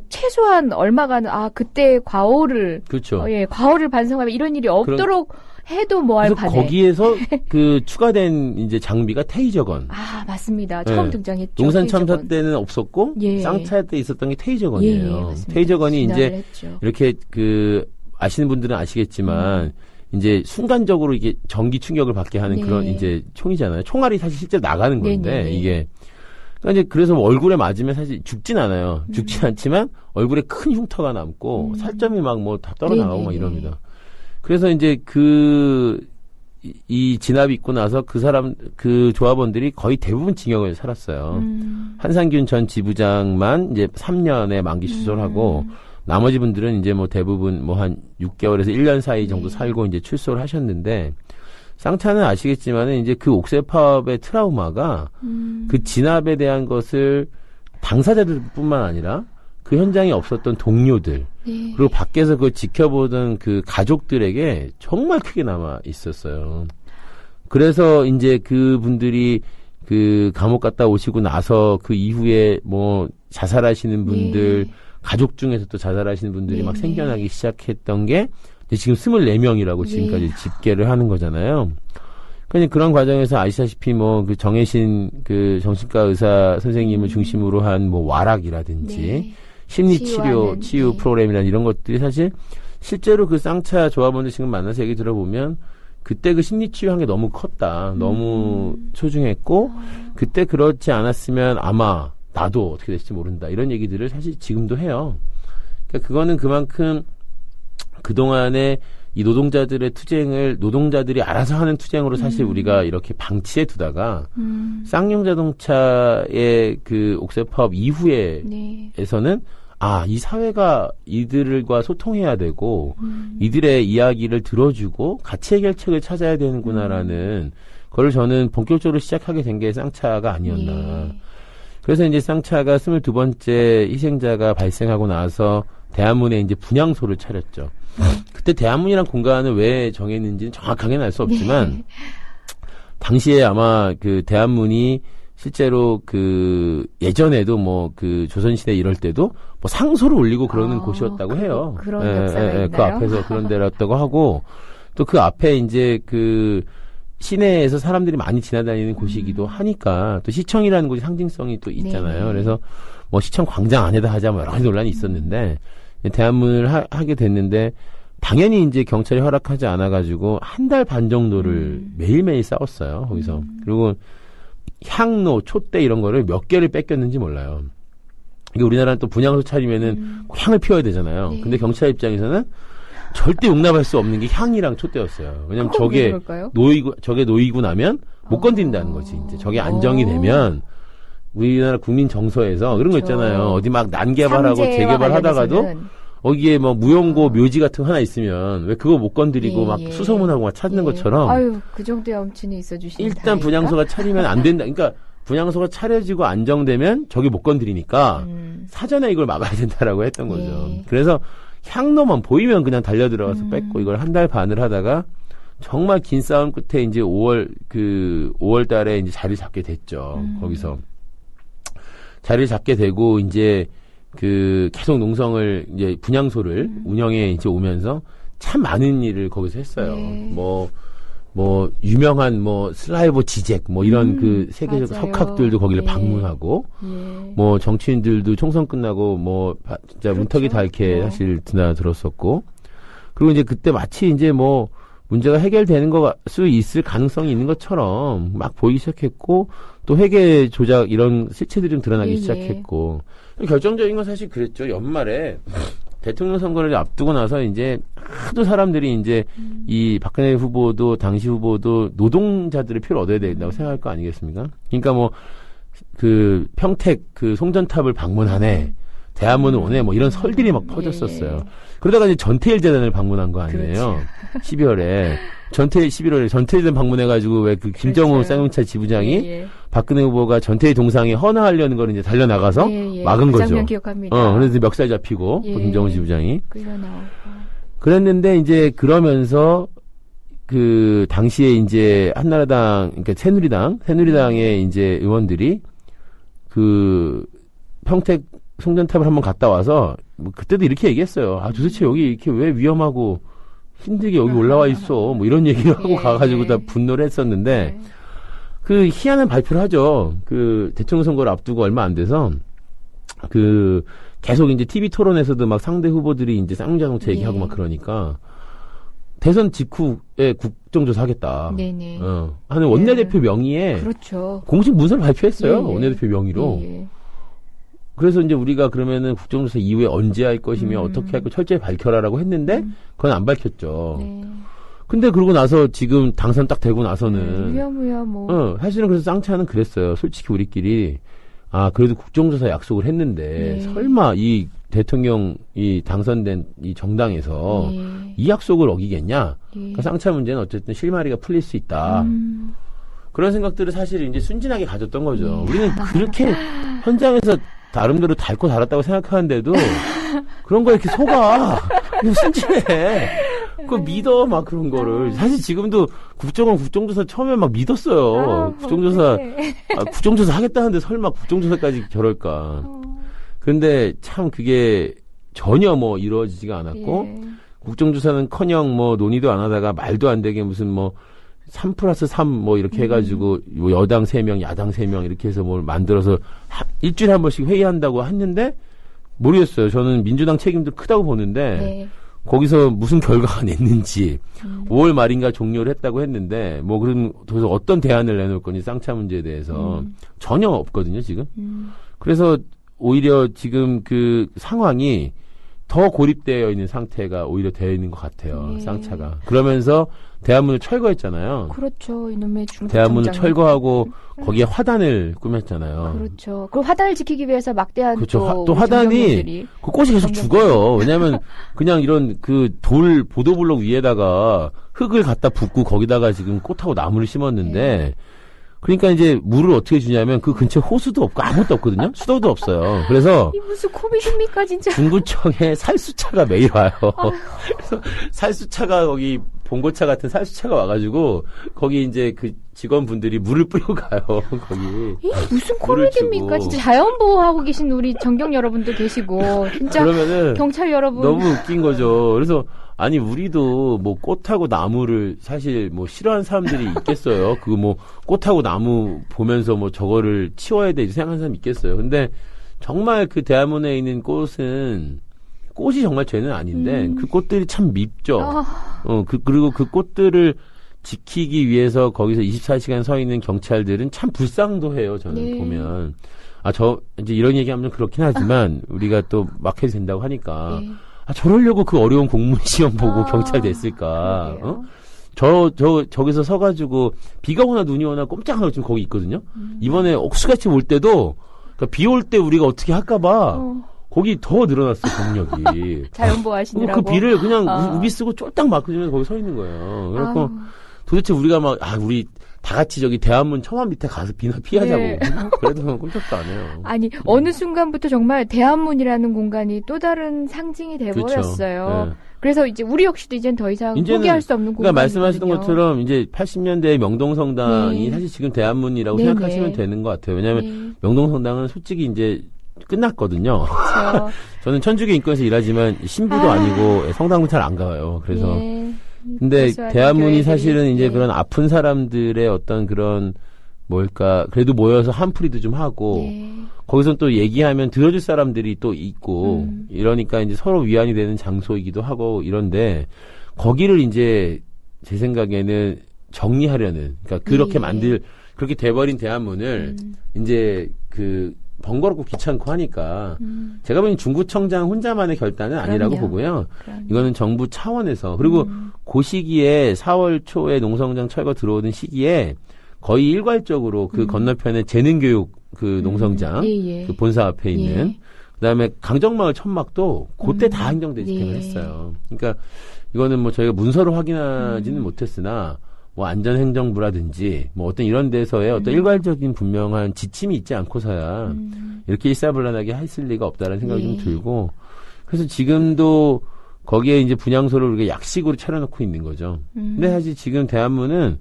최소한 얼마간 그때 과오를 그렇죠. 과오를 반성하면 이런 일이 없도록 해도 뭐할 판에. 거기에서 그 추가된 이제 장비가 테이저건. 맞습니다. 처음 등장했죠. 용산 참사 때는 없었고 쌍차 때 있었던 게 테이저건이에요. 테이저건이 이제 했죠. 이렇게 그 아시는 분들은 아시겠지만 이제 순간적으로 이게 전기 충격을 받게 하는 그런 이제 총이잖아요. 총알이 사실 실제로 나가는 건데 이게 그러니까 이제 그래서 얼굴에 맞으면 사실 죽진 않아요. 죽진 않지만 얼굴에 큰 흉터가 남고 살점이 막 뭐 다 떨어나가고 막 이럽니다. 그래서 이제 이 진압이 있고 나서 그 조합원들이 거의 대부분 징역을 살았어요. 한상균 전 지부장만 이제 3년의 만기 수술하고 나머지 분들은 이제 뭐 대부분 뭐 한 6개월에서 1년 사이 정도 살고 이제 출소를 하셨는데 쌍차는 아시겠지만은 이제 그 옥새 파업의 트라우마가 그 진압에 대한 것을 당사자들뿐만 아니라 그 현장에 없었던 동료들 그리고 밖에서 그걸 지켜보던 그 가족들에게 정말 크게 남아 있었어요. 그래서 이제 그 분들이 그 감옥 갔다 오시고 나서 그 이후에 뭐 자살하시는 분들 가족 중에서 또 자살하시는 분들이 막 생겨나기 시작했던 게 지금 24명이라고 지금까지 집계를 하는 거잖아요. 그러니까 그런 과정에서 아시다시피 뭐 그 정혜신 그 정신과 의사 선생님을 중심으로 한 뭐 와락이라든지 치유 프로그램이라는 이런 것들이 사실 실제로 그 쌍차 조합원들 지금 만나서 얘기 들어보면 그때 그 심리치유한 게 너무 컸다. 너무 소중했고 그때 그렇지 않았으면 아마 나도 어떻게 될지 모른다. 이런 얘기들을 사실 지금도 해요. 그러니까 그거는 그만큼 그동안에 이 노동자들의 투쟁을 노동자들이 알아서 하는 투쟁으로 사실 우리가 이렇게 방치해 두다가 쌍용자동차의 그 옥새 파업 이후에에서는 이 사회가 이들과 소통해야 되고 이들의 이야기를 들어주고 같이 해결책을 찾아야 되는구나라는 그걸 저는 본격적으로 시작하게 된 게 쌍차가 아니었나. 그래서 이제 쌍차가 22번째 희생자가 발생하고 나서 대한문에 이제 분향소를 차렸죠. 그때 대한문이란 공간을 왜 정했는지는 정확하게는 알 수 없지만 당시에 아마 그 대한문이 실제로 예전에도 조선시대 이럴 때도 상소를 올리고 그러는 곳이었다고 해요. 그런 역사가 있나요? 그 앞에서 그런 데였다고 하고, 또 그 앞에 이제 시내에서 사람들이 많이 지나다니는 곳이기도 하니까, 또 시청이라는 곳이 상징성이 또 있잖아요. 네. 그래서 시청 광장 안에다 하자 여러 가지 논란이 있었는데, 대합문을 하게 됐는데, 당연히 이제 경찰이 허락하지 않아가지고, 1달 반 정도를 매일매일 싸웠어요, 거기서. 그리고 향로, 촛대 이런 거를 몇 개를 뺏겼는지 몰라요. 이게 우리나라는 또 분향소 차리면은 향을 피워야 되잖아요. 네. 근데 경찰 입장에서는 절대 용납할 수 없는 게 향이랑 촛대였어요. 왜냐면 저게 놓이고 나면 못 건드린다는 거지. 이제 저게 안정이 되면 우리나라 국민 정서에서 그런 거 있잖아요. 어디 막 난개발하고 재개발하다가도 거기에 무용고 묘지 같은 거 하나 있으면 왜 그거 못 건드리고 막 수소문하고 막 찾는 것처럼. 아유, 그 정도의 엄친이 있어주시는 일단 분향소가 차리면 안 된다. 그러니까 분향소가 차려지고 안정되면 저기 못 건드리니까 사전에 이걸 막아야 된다라고 했던 거죠. 그래서 향로만 보이면 그냥 달려들어가서 뺏고 이걸 1달 반을 하다가 정말 긴 싸움 끝에 이제 5월 달에 이제 자리를 잡게 됐죠. 거기서. 자리를 잡게 되고 이제 계속 농성을 이제 분향소를 운영해 이제 오면서 참 많은 일을 거기서 했어요. 유명한 슬라이버 지젝 이런 세계적 석학들도 거기를 방문하고 정치인들도 총선 끝나고 진짜 문턱이 닳게 사실 드나들었었고, 그리고 이제 그때 마치 이제 문제가 해결되는 수 있을 가능성이 있는 것처럼 막 보이기 시작했고, 또 회계 조작 이런 실체들이 좀 드러나기 시작했고, 결정적인 건 사실 그랬죠. 연말에 대통령 선거를 앞두고 나서 이제 하도 사람들이 이제 이 박근혜 후보도 당시 후보도 노동자들의 표를 얻어야 된다고 생각할 거 아니겠습니까? 그러니까 평택 송전탑을 방문하네, 대한문을 오네, 이런 설들이 막 퍼졌었어요. 그러다가 이제 전태일 재단을 방문한 거 아니에요? 12월에. 전태일 재단 방문해가지고 왜 김정우 쌍용차 지부장이 박근혜 후보가 전태일 동상에 헌화하려는 걸 이제 달려나가서 막은 거죠. 장면 기억합니다. 그래서 멱살 잡히고, 김정우 지부장이. 끌려나오고. 그랬는데 이제 그러면서 당시에 이제 한나라당, 그러니까 새누리당의 이제 의원들이 평택 송전탑을 한번 갔다 와서 그때도 이렇게 얘기했어요. 도대체 여기 이렇게 왜 위험하고 힘들게 여기 올라와 있어, 이런 얘기를 하고 가가지고 다 분노를 했었는데, 희한한 발표를 하죠. 대통령 선거를 앞두고 얼마 안 돼서 계속 이제 TV 토론에서도 막 상대 후보들이 이제 쌍용자동차 얘기하고 막 그러니까 대선 직후에 국정조사 하겠다. 하는 원내대표 명의의 공식 문서를 발표했어요. 원내대표 명의로. 그래서 이제 우리가 그러면은 국정조사 이후에 언제 할 것이며 어떻게 할 거 철저히 밝혀라라고 했는데 그건 안 밝혔죠. 근데 그러고 나서 지금 당선 딱 되고 나서는 사실은 그래서 쌍차는 그랬어요. 솔직히 우리끼리 그래도 국정조사 약속을 했는데 설마 이 대통령이 당선된 이 정당에서 이 약속을 어기겠냐? 그러니까 쌍차 문제는 어쨌든 실마리가 풀릴 수 있다. 그런 생각들을 사실 이제 순진하게 가졌던 거죠. 우리는 그렇게 현장에서 나름대로 닳고 달았다고 생각하는데도 그런 거에 이렇게 속아. 순진해. 그거 믿어, 막 그런 거를. 사실 지금도 국정조사 처음에 막 믿었어요. 국정조사 하겠다는데 설마 국정조사까지 저럴까. 그런데 참 그게 전혀 이루어지지가 않았고, 국정조사는 커녕 논의도 안 하다가 말도 안 되게 무슨 3+3 이렇게 해가지고 여당 3명, 야당 3명 이렇게 해서 뭘 만들어서 일주일에 한 번씩 회의한다고 했는데 모르겠어요. 저는 민주당 책임도 크다고 보는데 거기서 무슨 결과가 냈는지 5월 말인가 종료를 했다고 했는데 그래서 어떤 대안을 내놓을 건지 쌍차 문제에 대해서 전혀 없거든요, 지금. 그래서 오히려 지금 상황이 더 고립되어 있는 상태가 오히려 되어 있는 것 같아요. 쌍차가. 그러면서 대한문을 철거했잖아요. 그렇죠. 이놈의 중국 대한문을 철거하고 거기에 화단을 꾸몄잖아요. 그렇죠. 그 화단을 지키기 위해서 막대한 또 화단이 그 꽃이 계속 죽어요. 왜냐하면 그냥 이런 돌 보도블록 위에다가 흙을 갖다 붓고 거기다가 지금 꽃하고 나무를 심었는데 그러니까 이제 물을 어떻게 주냐면 그 근처에 호수도 없고 아무것도 없거든요. 수도도 없어요. 그래서 이 무슨 코미디입니까 진짜. 중구청에 살수차가 매일 와요. 그래서 살수차가 거기 봉고차 같은 살수차가 와가지고 거기 이제 그 직원분들이 물을 뿌리고 가요. 거기. 무슨 코미디입니까? 진짜 자연보호하고 계신 우리 전경 여러분도 계시고 진짜 그러면은 경찰 여러분 너무 웃긴 거죠. 그래서 아니 우리도 뭐 꽃하고 나무를 사실 뭐 싫어하는 사람들이 있겠어요. 그거 뭐 꽃하고 나무 보면서 뭐 저거를 치워야 돼 생각하는 사람이 있겠어요. 근데 정말 그 대한문에 있는 꽃이 정말 죄는 아닌데 그 꽃들이 참 밉죠. 그리고 그 꽃들을 지키기 위해서 거기서 24시간 서 있는 경찰들은 참 불쌍도 해요. 저는 네. 보면 이제 이런 얘기하면 그렇긴 하지만 우리가 또 막 해도 된다고 하니까 네. 저러려고 그 어려운 공무원 시험 보고 경찰 됐을까? 저기서 서가지고 비가 오나 눈이 오나 꼼짝하고 지금 거기 있거든요. 이번에 억수같이 올 때도 그러니까 비 올 때 우리가 어떻게 할까봐 거기 더 늘어났어 경력이. 자연보호하시느라고. 그 비를 그냥 우비 쓰고 쫄딱 막으면서 거기 서 있는 거예요. 그래서 도대체 우리가 우리 다 같이 저기 대한문 처마 밑에 가서 비나 피하자고. 네. 그래도 꼼짝도 안 해요. 아니 어느 순간부터 정말 대한문이라는 공간이 또 다른 상징이 돼버렸어요. 그렇죠. 네. 그래서 이제 우리 역시도 이제는 더 이상 포기할 수 없는 공간이거든요. 그러니까 말씀하시던 것처럼 이제 80년대 명동성당이 네. 사실 지금 대한문이라고 네네. 생각하시면 되는 것 같아요. 왜냐하면 명동성당은 솔직히 이제 끝났거든요. 그렇죠. 저는 천주교 인권에서 일하지만 신부도 아니고 성당도 잘 안 가요. 그래서 근데 대한문이 사실은 이제 그런 아픈 사람들의 어떤 그런 그래도 모여서 한풀이도 좀 하고 거기서 또 얘기하면 들어줄 사람들이 또 있고 이러니까 이제 서로 위안이 되는 장소이기도 하고 이런데 거기를 이제 제 생각에는 정리하려는 그러니까 그렇게 그렇게 돼버린 대한문을 이제 번거롭고 귀찮고 하니까 제가 보기엔 중구청장 혼자만의 결단은 아니라고 보고요. 이거는 정부 차원에서 그리고 그 시기에 4월 초에 농성장 철거 들어오는 시기에 거의 일괄적으로 그 건너편에 재능교육 농성장 그 본사 앞에 있는 그다음에 강정마을 천막도 그때 다 행정대 집행을 했어요. 그러니까 이거는 뭐 저희가 문서로 확인하지는 못했으나 뭐 안전행정부라든지 뭐 어떤 이런 데서의 어떤 일괄적인 분명한 지침이 있지 않고서야 이렇게 일사불란하게 했을 리가 없다라는 생각이 좀 들고 그래서 지금도 거기에 이제 분향소를 우리가 약식으로 차려놓고 있는 거죠. 근데 사실 지금 대한문은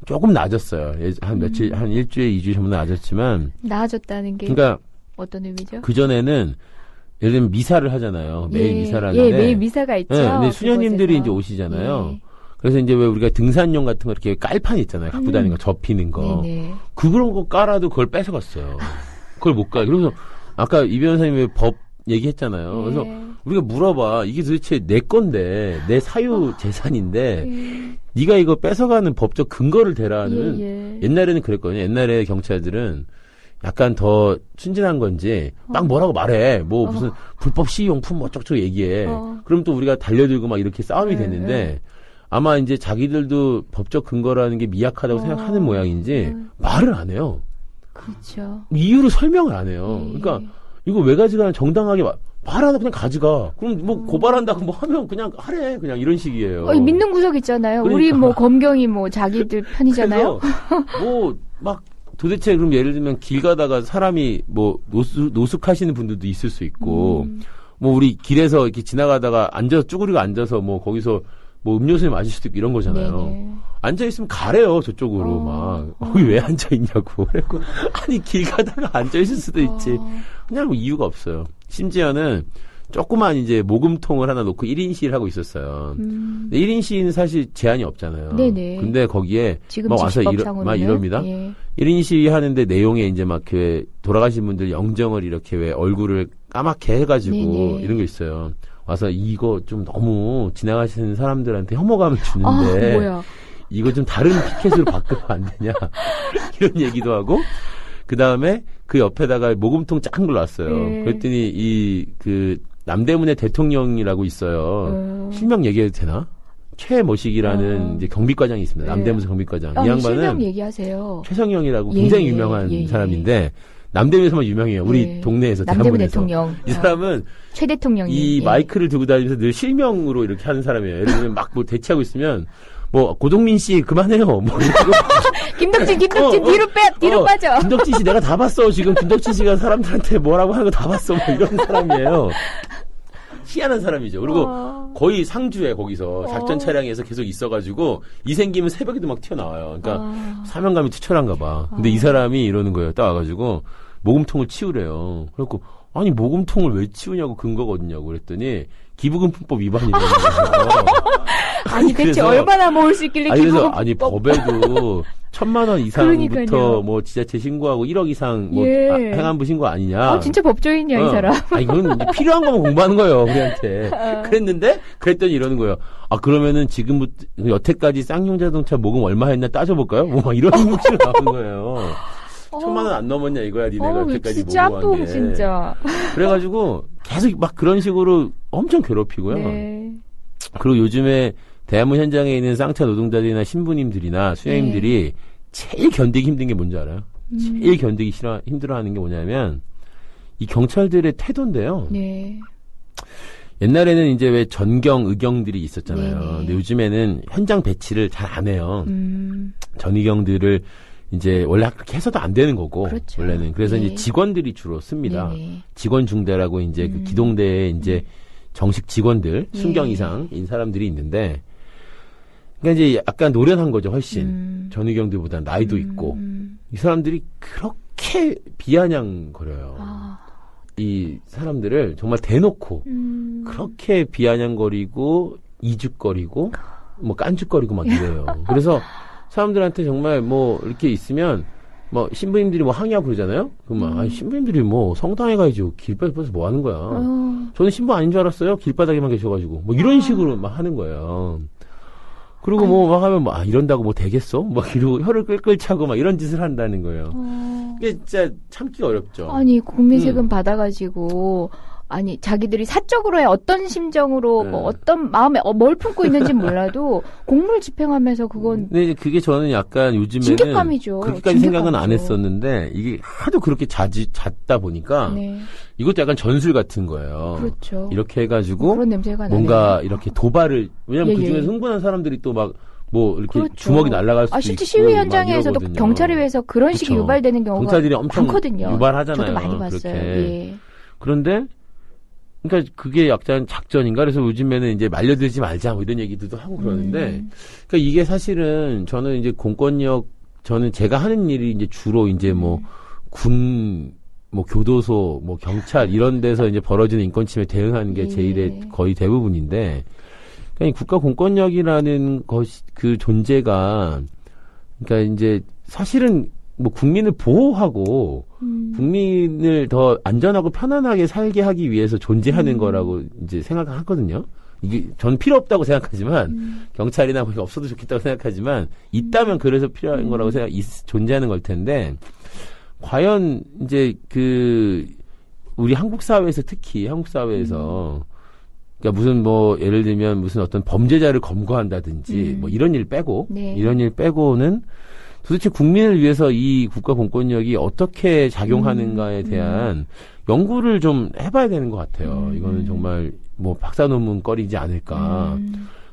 조금 낮았어요. 한 일주일, 2주 전보다 낮았지만. 나아졌다는 게. 그러니까. 어떤 의미죠? 그전에는 예를 들면 미사를 하잖아요. 매일 미사를 하는데. 매일 미사가 있죠. 근데 수녀님들이 이제 오시잖아요. 그래서 이제 왜 우리가 등산용 같은 거 이렇게 깔판 있잖아요. 갖고 다니는 거, 접히는 거. 그런 거 깔아도 그걸 뺏어갔어요. 그걸 못 가. 그래서 아까 이 변호사님이 왜 법 얘기했잖아요. 그래서 우리가 물어봐. 이게 도대체 내 건데, 내 사유 재산인데, 네가 이거 뺏어가는 법적 근거를 대라는 옛날에는 그랬거든요. 옛날에 경찰들은 약간 더 순진한 건지 막 뭐라고 말해. 뭐 무슨 불법 시용품 뭐 쪽쪽 얘기해. 그럼 또 우리가 달려들고 막 이렇게 싸움이 됐는데 아마 이제 자기들도 법적 근거라는 게 미약하다고 생각하는 모양인지 말을 안 해요. 그렇죠. 이유를 설명을 안 해요. 그러니까 이거 왜 가져가는 정당하게 말하다 그냥 가져가. 그럼 뭐 고발한다고 뭐 하면 그냥 하래. 그냥 이런 식이에요. 믿는 구석 있잖아요. 그러니까. 우리 뭐 검경이 뭐 자기들 편이잖아요. 뭐 막 도대체 그럼 예를 들면 길 가다가 사람이 뭐 노숙하시는 분들도 있을 수 있고 뭐 우리 길에서 이렇게 지나가다가 쭈그리고 앉아서 뭐 거기서 뭐 음료수를 마실 수도 있고 이런 거잖아요. 앉아있으면 가래요, 저쪽으로 막. 거기 왜 앉아있냐고. 그래고 아니, 길 가다가 앉아있을 수도 있지. 그냥 뭐 이유가 없어요. 심지어는 조그만 이제 모금통을 하나 놓고 1인 시위를 하고 있어요. 1인 시위는 사실 제한이 없잖아요. 네네. 근데 거기에 지금 막 와서 막 이럽니다. 1인 시위 하는데 내용에 이제 막 돌아가신 분들 영정을 이렇게 왜 얼굴을 까맣게 해가지고 이런 거 있어요. 와서 이거 좀 너무 지나가시는 사람들한테 혐오감을 주는데 뭐야. 이거 좀 다른 피켓으로 바꾸면 안 되냐 이런 얘기도 하고 그 다음에 그 옆에다가 모금통 작은 걸 놨어요. 그랬더니 남대문의 대통령이라고 있어요. 실명 얘기해도 되나? 최모식이라는 이제 경비과장이 있습니다. 남대문에서 경비과장. 이 양반은 실명 얘기하세요. 최성영이라고 굉장히 유명한 사람인데 남대문에서만 유명해요. 우리 동네에서 남대문 대통령. 이 사람은 최 대통령이 이 마이크를 들고 다니면서 늘 실명으로 이렇게 하는 사람이에요. 예를 들면 막 뭐 대치하고 있으면 뭐 고동민 씨 그만해요. 뭐 김덕진 뒤로 빠져. 김덕진 씨 내가 다 봤어. 지금 김덕진 씨가 사람들한테 뭐라고 하는 거 다 봤어. 뭐 이런 사람이에요. 희한한 사람이죠. 그리고 거의 상주에 거기서 작전 차량에서 계속 있어가지고 이 생기면 새벽에도 막 튀어나와요. 그러니까 사명감이 투철한가 봐. 근데 이 사람이 이러는 거예요. 딱 와가지고 모금통을 치우래요. 그래갖고 아니 모금통을 왜 치우냐고 근거가 어딨냐고 그랬더니 기부금품법 위반이라는 거예요. 아니 대체 얼마나 모을 수 있길래 기부금법? 아니 법에도 1,000만 원 이상부터 그러니까요. 뭐 지자체 신고하고 1억 이상 뭐 행안부 신고 아니냐. 진짜 법조인이야 이 사람. 아니 그건 이제 필요한 것만 공부하는 거예요 우리한테. 그랬더니 이러는 거예요. 아 그러면은 지금부터 여태까지 쌍용 자동차 모금 얼마 했나 따져볼까요? 뭐 막 이런 목소리 나오는 거예요. 1,000만 원 안 넘었냐 이거야 니네가 여태까지 진짜 모금한 게. 진짜. 그래가지고 계속 막 그런 식으로 엄청 괴롭히고요. 네. 그리고 요즘에 대한문 현장에 있는 쌍차 노동자들이나 신부님들이나 수행님들이 제일 견디기 힘든 게 뭔지 알아요? 제일 견디기 힘들어하는 게 뭐냐면 이 경찰들의 태도인데요. 네. 옛날에는 이제 왜 전경, 의경들이 있었잖아요. 네네. 근데 요즘에는 현장 배치를 잘 안 해요. 전의경들을 이제 원래 그렇게 해서도 안 되는 거고 그렇죠. 원래는 그래서 네. 이제 직원들이 주로 씁니다. 네네. 직원 중대라고 이제 그 기동대에 이제 정식 직원들 순경 이상인 사람들이 있는데 그러니까 이제 약간 노련한 거죠 훨씬 전의경들보다 나이도 있고 이 사람들이 그렇게 비아냥거려요. 이 사람들을 정말 대놓고 그렇게 비아냥거리고 이죽거리고 뭐 깐죽거리고 막 이래요. 그래서 사람들한테 정말 뭐 이렇게 있으면 뭐 신부님들이 뭐 항의하고 그러잖아요. 그러면 아니 신부님들이 뭐 성당에 가야지 길바닥에서 뭐 하는 거야. 저는 신부 아닌 줄 알았어요. 길바닥에만 계셔가지고 뭐 이런 식으로 막 하는 거예요. 그리고 뭐 막 하면 뭐 이런다고 뭐 되겠어? 막 이러고 혀를 끌끌 차고 막 이런 짓을 한다는 거예요. 이게 진짜 참기가 어렵죠. 아니 국민 세금 받아가지고 아니 자기들이 사적으로의 어떤 심정으로 뭐 어떤 마음에 뭘 품고 있는지는 몰라도 공무를 집행하면서 그건 근데 그게 저는 약간 요즘에는 징계감이죠. 그렇게까지 생각은 안 했었는데 이게 하도 그렇게 잦다 보니까 이것도 약간 전술 같은 거예요. 그렇죠. 이렇게 해가지고 그런 냄새가 뭔가 나네요. 이렇게 도발을 왜냐면 그중에서 흥분한 사람들이 또 막 뭐 이렇게 그렇죠. 주먹이 날아갈 수도 있고 실제 시위 현장에서도 경찰에 의해서 그런 식이 그렇죠. 유발되는 경우가 경찰들이 엄청 많거든요. 유발하잖아요. 저도 많이 봤어요. 그렇게. 예. 그런데 그러니까 그게 약간 작전인가 그래서 요즘에는 이제 말려들지 말자 뭐 이런 얘기들도 하고 그러는데 그러니까 이게 사실은 저는 이제 공권력 저는 제가 하는 일이 이제 주로 이제 뭐 군 뭐 교도소 뭐 경찰 이런 데서 이제 벌어지는 인권 침해 대응하는 게 제 일의 거의 대부분인데 그러니까 이 국가 공권력이라는 것이 그 존재가 그러니까 이제 사실은 뭐 국민을 보호하고 국민을 더 안전하고 편안하게 살게 하기 위해서 존재하는 거라고 이제 생각하거든요. 이게 저는 필요 없다고 생각하지만 경찰이나 뭐 없어도 좋겠다고 생각하지만 있다면 그래서 필요한 거라고 존재하는 걸 텐데 과연 이제 그 우리 한국 사회에서 특히 한국 사회에서 그러니까 무슨 뭐 예를 들면 무슨 어떤 범죄자를 검거한다든지 뭐 이런 일 빼고 이런 일 빼고는 도대체 국민을 위해서 이 국가 공권력이 어떻게 작용하는가에 대한 연구를 좀 해봐야 되는 것 같아요. 이거는 정말 뭐 박사 논문 거리지 않을까.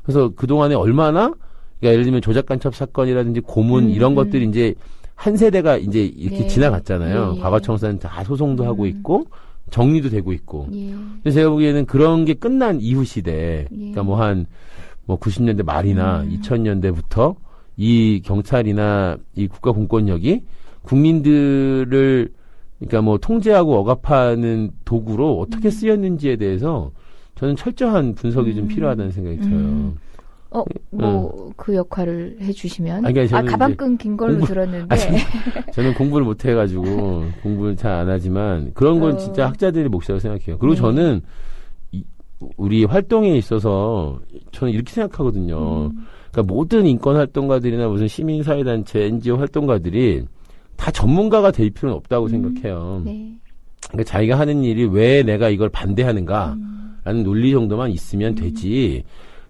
그래서 그동안에 얼마나 그러니까 예를 들면 조작간첩 사건이라든지 고문 이런 것들이 이제 한 세대가 이제 이렇게 지나갔잖아요. 과거청사는 다 소송도 하고 있고 정리도 되고 있고. 근데 제가 보기에는 그런 게 끝난 이후 시대, 그러니까 뭐 90년대 말이나 2000년대부터 이 경찰이나 이 국가 공권력이 국민들을 그러니까 뭐 통제하고 억압하는 도구로 어떻게 쓰였는지에 대해서 저는 철저한 분석이 좀 필요하다는 생각이 들어요. 그 역할을 해주시면. 그러니까 가방끈 긴 걸로 들었는데. 저는 공부를 못 해가지고, 공부를 잘 안 하지만, 그런 건 진짜 학자들의 몫이라고 생각해요. 그리고 저는, 우리 활동에 있어서, 저는 이렇게 생각하거든요. 그러니까 모든 인권활동가들이나 무슨 시민사회단체, NGO 활동가들이 다 전문가가 될 필요는 없다고 생각해요. 그러니까 자기가 하는 일이 왜 내가 이걸 반대하는가, 라는 논리 정도만 있으면 되지,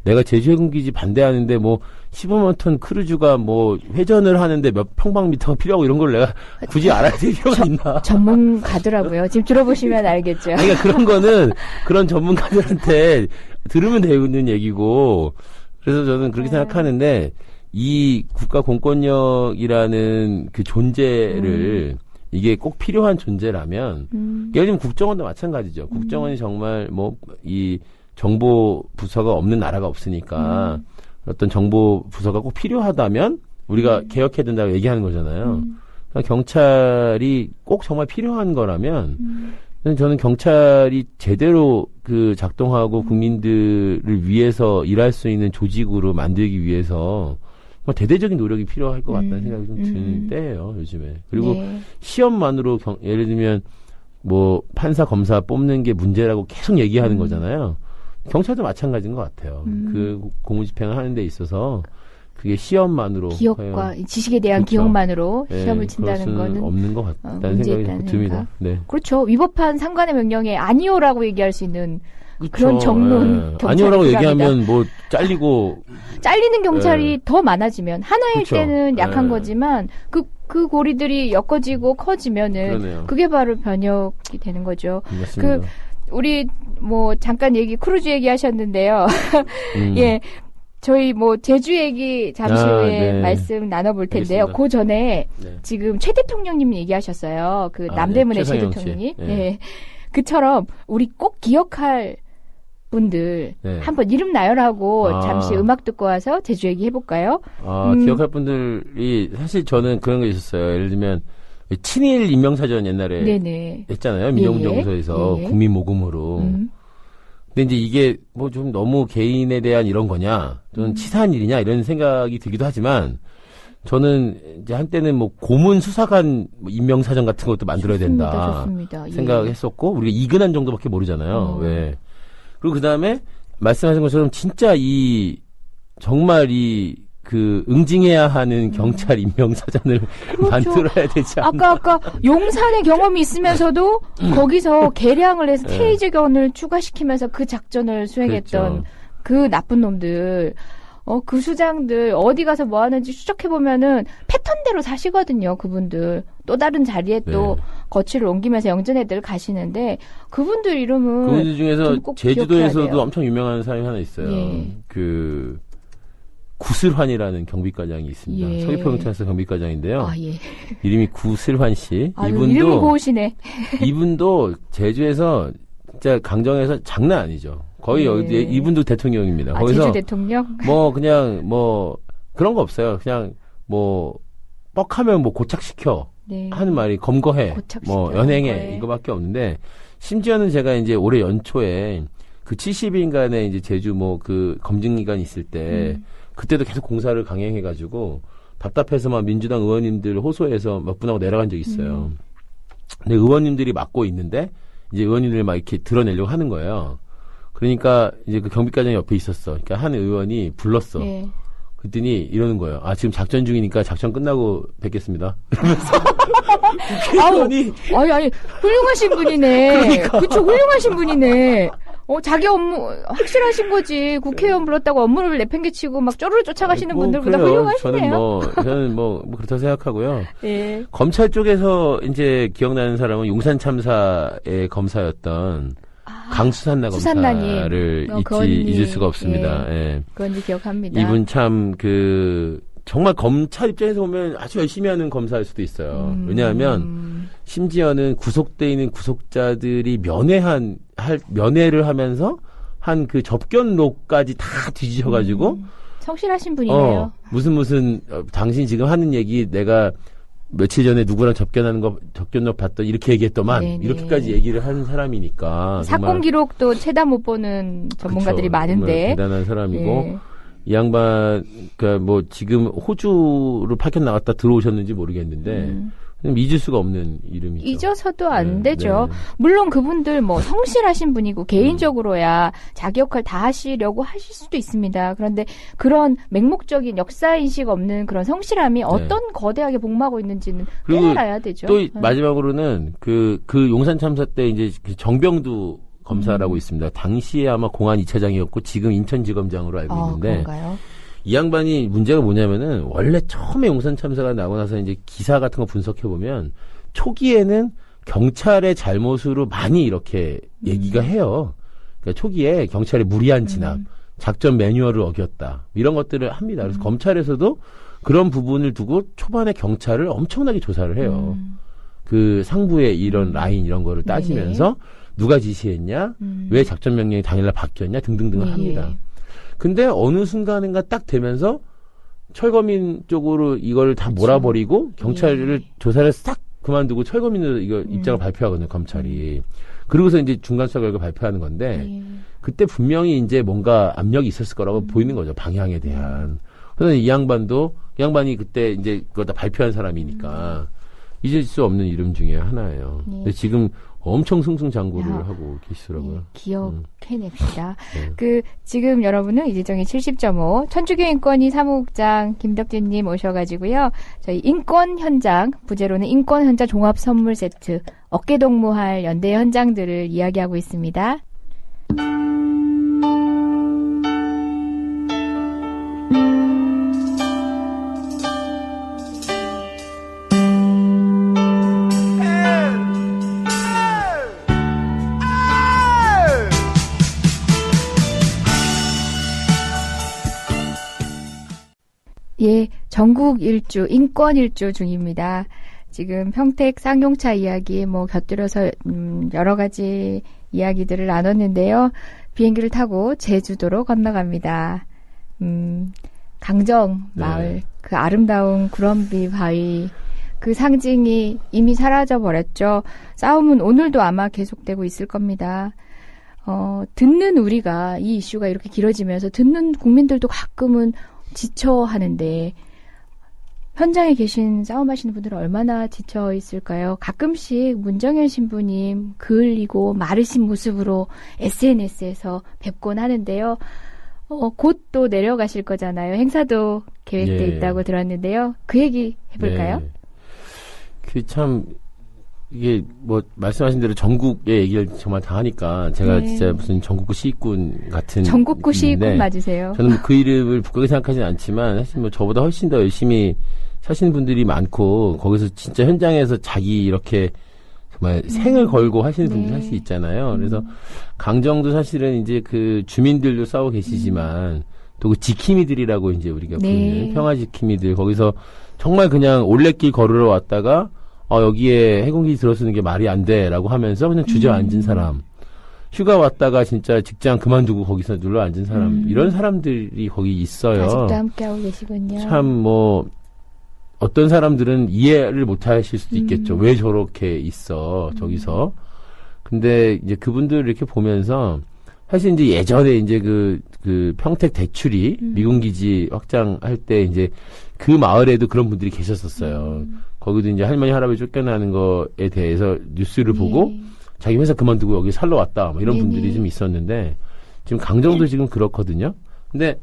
내가 제주해군기지 반대하는데 뭐 15만 톤 크루즈가 뭐 회전을 하는데 몇 평방미터가 필요하고 이런 걸 내가 굳이 알아야 될 필요가 있나? 전문가더라고요. 지금 들어보시면 알겠죠. 그러니까 그런 거는 그런 전문가들한테 들으면 되는 얘기고 그래서 저는 그렇게 생각하는데 이 국가 공권력이라는 그 존재를 이게 꼭 필요한 존재라면 예를 들면 국정원도 마찬가지죠. 국정원이 정말 뭐 이 정보 부서가 없는 나라가 없으니까 어떤 정보 부서가 꼭 필요하다면 우리가 개혁해야 된다고 얘기하는 거잖아요. 그러니까 경찰이 꼭 정말 필요한 거라면 저는 경찰이 제대로 그 작동하고 국민들을 위해서 일할 수 있는 조직으로 만들기 위해서 대대적인 노력이 필요할 것 같다는 생각이 좀 드는 때예요, 요즘에. 그리고 시험만으로 예를 들면 뭐 판사 검사 뽑는 게 문제라고 계속 얘기하는 거잖아요. 경찰도 마찬가지인 것 같아요. 그 공무집행을 하는 데 있어서 그게 시험만으로 기억과 지식에 대한 그렇죠. 기억만으로 네, 시험을 친다는 거는 없는 것 같다는 생각이 듭니다. 네. 그렇죠. 위법한 상관의 명령에 아니오라고 얘기할 수 있는 그런 정론 네. 아니오라고 얘기하면 뭐 잘리는 경찰이 더 많아지면 하나일 그쵸. 때는 약한 네. 거지만 그 고리들이 엮어지고 커지면은 그러네요. 그게 바로 변혁이 되는 거죠. 맞습니다. 우리 뭐 잠깐 크루즈 얘기하셨는데요. 예. 저희 뭐 제주 얘기 잠시 후에 네. 말씀 나눠볼 텐데요. 알겠습니다. 그 전에 네. 지금 최 대통령님이 얘기하셨어요. 그 남대문의 최 대통령이. 네. 예. 그처럼 우리 꼭 기억할 분들 네. 한번 이름 나열하고 잠시 음악 듣고 와서 제주 얘기 해볼까요? 기억할 분들이 사실 저는 그런 게 있었어요. 예를 들면 친일 인명사전 옛날에 네네. 했잖아요. 민정정서에서 예. 국민 모금으로. 근데 이제 이게 뭐 좀 너무 개인에 대한 이런 거냐, 또는 치사한 일이냐 이런 생각이 들기도 하지만 저는 이제 한때는 뭐 고문 수사관 인명사전 같은 것도 만들어야 된다. 좋습니다. 생각했었고 우리가 이근한 정도밖에 모르잖아요. 왜? 그리고 그 다음에 말씀하신 것처럼 진짜 정말 그 응징해야 하는 경찰 임명사전을 그렇죠. 만들어야 되지 않나. 아까 용산의 경험이 있으면서도 거기서 개량을 해서 테이저건을 추가시키면서 그 작전을 수행했던 그렇죠. 그 나쁜 놈들. 그 수장들 어디 가서 뭐 하는지 추적해보면은 패턴대로 사시거든요, 그분들. 또 다른 자리에 또 거취를 옮기면서 영전애들 가시는데 그분들 이름은 그분들 중에서 꼭 제주도에서도 엄청 유명한 사람이 하나 있어요. 예. 그 구슬환이라는 경비과장이 있습니다. 예. 서귀포경찰서 경비과장인데요. 예. 이름이 구슬환 씨. 이름이 고우시네. 이분도 제주에서 진짜 강정에서 장난 아니죠. 거의 어디 이분도 대통령입니다. 거기서 제주 대통령? 뭐 그냥 뭐 그런 거 없어요. 그냥 뭐 뻑하면 뭐 고착시켜 하는 말이 검거해, 뭐 연행해 이거밖에 없는데 심지어는 제가 이제 올해 연초에 그 70일간의 이제 제주 뭐 그 검증 기간 있을 때 그때도 계속 공사를 강행해가지고 답답해서 막 민주당 의원님들 호소해서 몇 분하고 내려간 적이 있어요. 근데 의원님들이 맡고 있는데 이제 의원님들 막 이렇게 드러내려고 하는 거예요. 그러니까 이제 그 경비과장이 옆에 있었어. 그러니까 한 의원이 불렀어. 네. 그랬더니 이러는 거예요. 지금 작전 중이니까 작전 끝나고 뵙겠습니다. 이러면서 국회의원이 아니 훌륭하신 분이네. 그러니까. 그쵸, 훌륭하신 분이네. 자기 업무 확실하신 거지. 국회의원 불렀다고 업무를 내팽개치고 막 쪼르르 쫓아가시는 분들보다 훌륭하시네요. 저는 뭐 그렇다 생각하고요. 네. 검찰 쪽에서 이제 기억나는 사람은 용산 참사의 검사였던 강수산나 검사를 잊을 수가 없습니다. 예. 그건지 기억합니다. 이분 참 정말 검찰 입장에서 보면 아주 열심히 하는 검사일 수도 있어요. 왜냐하면 심지어는 구속돼 있는 구속자들이 면회를 하면서 한 그 접견록까지 다 뒤지셔가지고 성실하신 분이네요. 무슨 당신 지금 하는 얘기 내가 며칠 전에 누구랑 접견록 봤더니 이렇게 얘기했더만 네네. 이렇게까지 얘기를 하는 사람이니까 사건 기록도 채다 못 보는 전문가들이 그쵸, 많은데 대단한 사람이고 이 양반 뭐 지금 호주로 파견 나갔다 들어오셨는지 모르겠는데 잊을 수가 없는 이름이죠. 잊어서도 안 되죠. 물론 그분들 뭐 성실하신 분이고 개인적으로야 자기 역할 다 하시려고 하실 수도 있습니다. 그런데 그런 맹목적인 역사인식 없는 그런 성실함이 어떤 거대하게 복마고 있는지는 깨달아야 되죠. 또 마지막으로는 그 용산 참사 때 이제 정병두 검사라고 있습니다. 당시에 아마 공안 2차장이었고 지금 인천지검장으로 알고 있는데 그런가요? 이 양반이 문제가 뭐냐면은 원래 처음에 용산 참사가 나고 나서 이제 기사 같은 거 분석해 보면 초기에는 경찰의 잘못으로 많이 이렇게 얘기가 해요. 그러니까 초기에 경찰의 무리한 진압, 작전 매뉴얼을 어겼다 이런 것들을 합니다. 그래서 검찰에서도 그런 부분을 두고 초반에 경찰을 엄청나게 조사를 해요. 그 상부의 이런 라인 이런 거를 따지면서 누가 지시했냐, 왜 작전 명령이 당일날 바뀌었냐 등등등을 합니다. 근데 어느 순간인가 딱 되면서 철거민 쪽으로 이걸 다 몰아버리고 경찰을 조사를 싹 그만두고 철거민으로 이거 입장을 발표하거든요, 검찰이. 그러고서 이제 중간 수사 결과 발표하는 건데 그때 분명히 이제 뭔가 압력이 있었을 거라고 보이는 거죠, 방향에 대한. 그래서 이 양반이 그때 이제 그걸 다 발표한 사람이니까 잊을 수 없는 이름 중에 하나예요. 근데 지금 엄청 승승장구를 하고 계시더라고요. 기억해냅시다. 지금 여러분은 이재정의 70.5 천주교 인권위 사무국장 김덕진님 오셔가지고요. 저희 인권 현장, 부제로는 인권 현장 종합 선물 세트, 어깨동무할 연대 현장들을 이야기하고 있습니다. 예, 전국 일주, 인권 일주 중입니다. 지금 평택 쌍용차 이야기 곁들여서 여러 가지 이야기들을 나눴는데요. 비행기를 타고 제주도로 건너갑니다. 강정 마을, 그 아름다운 구럼비 바위, 그 상징이 이미 사라져 버렸죠. 싸움은 오늘도 아마 계속되고 있을 겁니다. 듣는 우리가 이 이슈가 이렇게 길어지면서 듣는 국민들도 가끔은 지쳐하는데 현장에 계신 싸움하시는 분들은 얼마나 지쳐 있을까요? 가끔씩 문정현 신부님 그을리고 마르신 모습으로 SNS에서 뵙곤 하는데요. 곧 또 내려가실 거잖아요. 행사도 계획돼 있다고 들었는데요. 그 얘기 해볼까요? 참 이게 말씀하신 대로 전국의 얘기를 정말 다 하니까 제가 진짜 무슨 전국구 시위꾼 같은 전국구 시위꾼 맞으세요? 저는 그 이름을 부끄럽게 생각하지는 않지만 사실 저보다 훨씬 더 열심히 사시는 분들이 많고 거기서 진짜 현장에서 자기 이렇게 정말 생을 걸고 하시는 분들이 사실 있잖아요. 그래서 강정도 사실은 이제 그 주민들도 싸우고 계시지만 또 그 지킴이들이라고 이제 우리가 부르는 평화 지킴이들 거기서 정말 그냥 올레길 걸으러 왔다가 여기에 해군기지 들어서는 게 말이 안 돼라고 하면서 그냥 주저앉은 사람, 휴가 왔다가 진짜 직장 그만두고 거기서 눌러 앉은 사람, 이런 사람들이 거기 있어요. 아직도 함께하고 계시군요. 참 어떤 사람들은 이해를 못 하실 수도 있겠죠. 왜 저렇게 있어 저기서. 근데 이제 그분들 이렇게 보면서 사실 이제 예전에 이제 그 평택 대출이 미군기지 확장할 때 이제 그 마을에도 그런 분들이 계셨었어요. 거기도 이제 할머니 할아버지 쫓겨나는 거에 대해서 뉴스를 보고 자기 회사 그만두고 여기 살러 왔다 이런 분들이 좀 있었는데 지금 강정도 지금 그렇거든요. 근데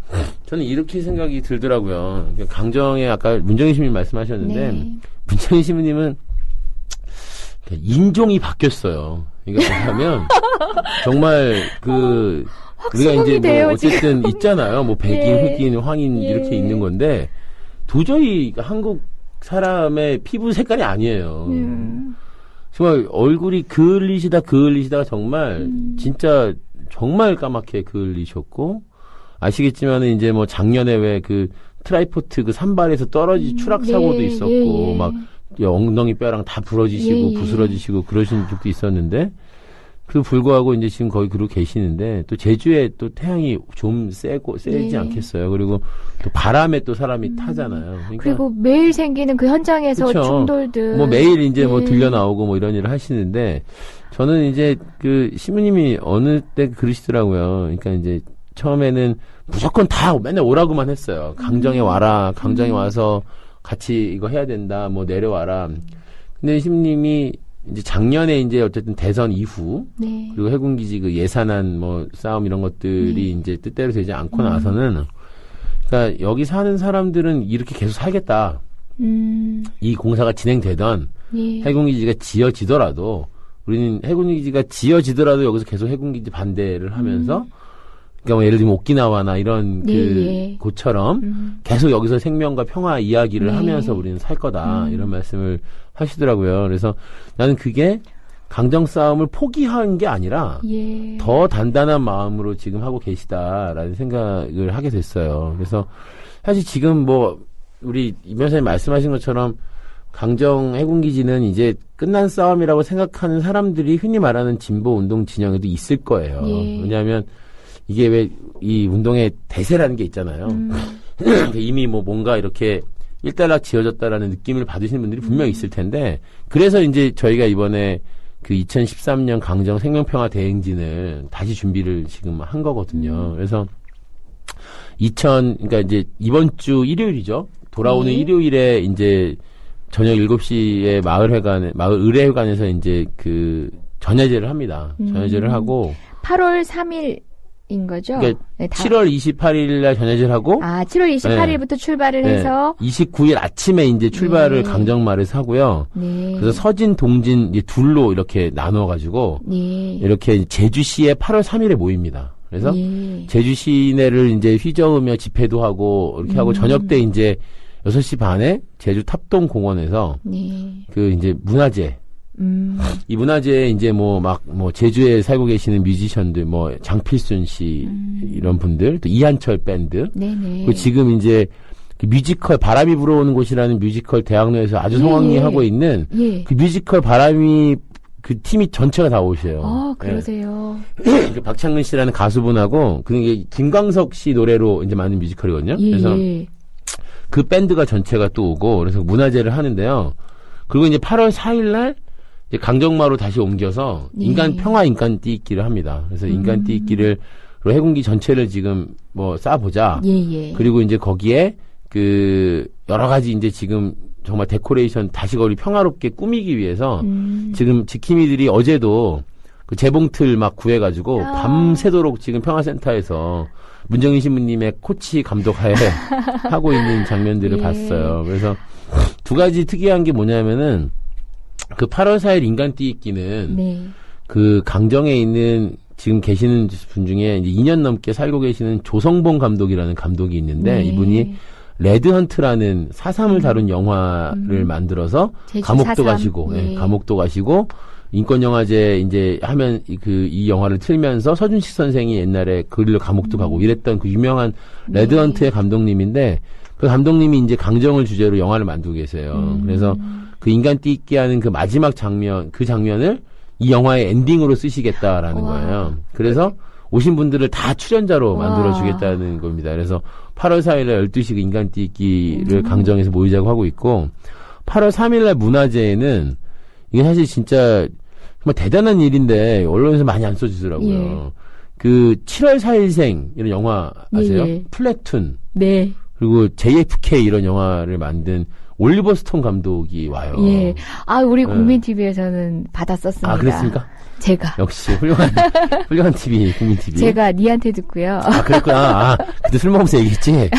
저는 이렇게 생각이 들더라고요. 강정에 아까 문정희 시민님 말씀하셨는데 문정희 시민님은 인종이 바뀌었어요. 그러니까 뭐냐면 정말 우리가 이제 어쨌든 있잖아요. 백인, 흑인, 황인 이렇게 있는 건데 도저히 한국 사람의 피부 색깔이 아니에요. 정말 얼굴이 그을리시다가 정말 진짜 정말 까맣게 그을리셨고 아시겠지만은 이제 작년에 왜 트라이포트 산발에서 추락 사고도 있었고 엉덩이 뼈랑 다 부러지시고 부스러지시고 그러신 적도 있었는데 그 불구하고 이제 지금 거의 그러고 계시는데 또 제주에 또 태양이 좀 세지 않겠어요. 그리고 또 바람에 또 사람이 타잖아요. 그러니까 그리고 매일 생기는 그 현장에서 그쵸? 충돌들. 매일 이제 들려 나오고 이런 일을 하시는데 저는 이제 시부님이 어느 때 그러시더라고요. 그러니까 이제 처음에는 무조건 다 맨날 오라고만 했어요. 강정에 와라. 강정에 와서 같이 이거 해야 된다. 내려와라. 근데 시부님이 이제 작년에 이제 어쨌든 대선 이후 그리고 해군기지 예산안 싸움 이런 것들이 이제 뜻대로 되지 않고 나서는 그러니까 여기 사는 사람들은 이렇게 계속 살겠다. 이 공사가 진행되던 해군기지가 지어지더라도 우리는 해군기지가 지어지더라도 여기서 계속 해군기지 반대를 하면서 그러니까 예를 들면 오키나와나 이런 곳처럼 계속 여기서 생명과 평화 이야기를 하면서 우리는 살 거다 이런 말씀을 하시더라고요. 그래서 나는 그게 강정 싸움을 포기한 게 아니라 더 단단한 마음으로 지금 하고 계시다라는 생각을 하게 됐어요. 그래서 사실 지금 우리 임 변호사님 말씀하신 것처럼 강정 해군기지는 이제 끝난 싸움이라고 생각하는 사람들이 흔히 말하는 진보 운동 진영에도 있을 거예요. 예. 왜냐하면 이게 왜 이 운동의 대세라는 게 있잖아요. 이미 뭐 뭔가 이렇게 일단락 지어졌다라는 느낌을 받으시는 분들이 분명히 있을 텐데, 그래서 이제 저희가 이번에 그 2013년 강정 생명평화 대행진을 다시 준비를 지금 한 거거든요. 그래서 그러니까 이제 이번 주 일요일이죠. 돌아오는 일요일에 이제 저녁 7시에 마을 의뢰회관에서 이제 그 전야제를 합니다. 전야제를 하고 8월 3일인 거죠? 그러니까 7월 28일 날 전야제를 하고 7월 28일부터 출발을 해서 29일 아침에 이제 출발을 강정마을에서 하고요. 그래서 서진, 동진 이제 둘로 이렇게 나눠 가지고 이렇게 제주시에 8월 3일에 모입니다. 그래서 제주 시내를 이제 휘저으며 집회도 하고 이렇게 하고 저녁 때 이제 6시 반에 제주 탑동공원에서 그 이제 문화제 이 문화제에 이제 뭐 제주에 살고 계시는 뮤지션들 뭐 장필순 씨 이런 분들 또 이한철 밴드 그리고 지금 이제 그 뮤지컬 바람이 불어오는 곳이라는 뮤지컬 대학로에서 아주 성황리하고 있는 그 뮤지컬 바람이 그 팀이 전체가 다 오셔요. 그러세요. 그 박창근 씨라는 가수분하고 그게 김광석 씨 노래로 이제 만든 뮤지컬이거든요. 그래서 그 밴드가 전체가 또 오고 그래서 문화제를 하는데요. 그리고 이제 8월 4일 날 이제 강정마로 다시 옮겨서 평화 인간 띠기를 합니다. 그래서 인간 띠기를 해군기 전체를 지금 뭐 쌓아보자. 그리고 이제 거기에 그 여러 가지 이제 지금 정말 데코레이션 다시 거리 평화롭게 꾸미기 위해서 지금 지킴이들이 어제도 그 재봉틀 막 구해가지고 밤새도록 지금 평화센터에서 문정인 신부님의 코치 감독하에 하고 있는 장면들을 봤어요. 그래서 두 가지 특이한 게 뭐냐면은 그 8월 4일 인간띠기는 그 강정에 있는 지금 계시는 분 중에 이제 2년 넘게 살고 계시는 조성봉 감독이라는 감독이 있는데 이분이 레드헌트라는 4.3을 다룬 영화를 만들어서 감옥도 4.3. 가시고, 감옥도 가시고, 인권영화제 이제 하면 이 영화를 틀면서 서준식 선생이 옛날에 그 일로 감옥도 가고 이랬던 그 유명한 레드헌트의 감독님인데 그 감독님이 이제 강정을 주제로 영화를 만들고 계세요. 그래서 그 인간띠기 하는 그 마지막 장면, 그 장면을 이 영화의 엔딩으로 쓰시겠다라는 거예요. 그래서 오신 분들을 다 출연자로 만들어주겠다는 겁니다. 그래서 8월 4일날 12시 그 인간띠기를 강정에서 모이자고 하고 있고 8월 3일날 문화제에는 이게 사실 진짜 정말 대단한 일인데 언론에서 많이 안 써주더라고요. 그 7월 4일생 이런 영화 아세요? 플래툰. 그리고 JFK 이런 영화를 만든 올리버 스톤 감독이 와요. 우리 국민TV에서는 받았었습니다. 그랬습니까? 제가. 역시 훌륭한 TV, 국민TV. 제가 니한테 듣고요. 그랬구나. 그때 술 먹으면서 얘기했지?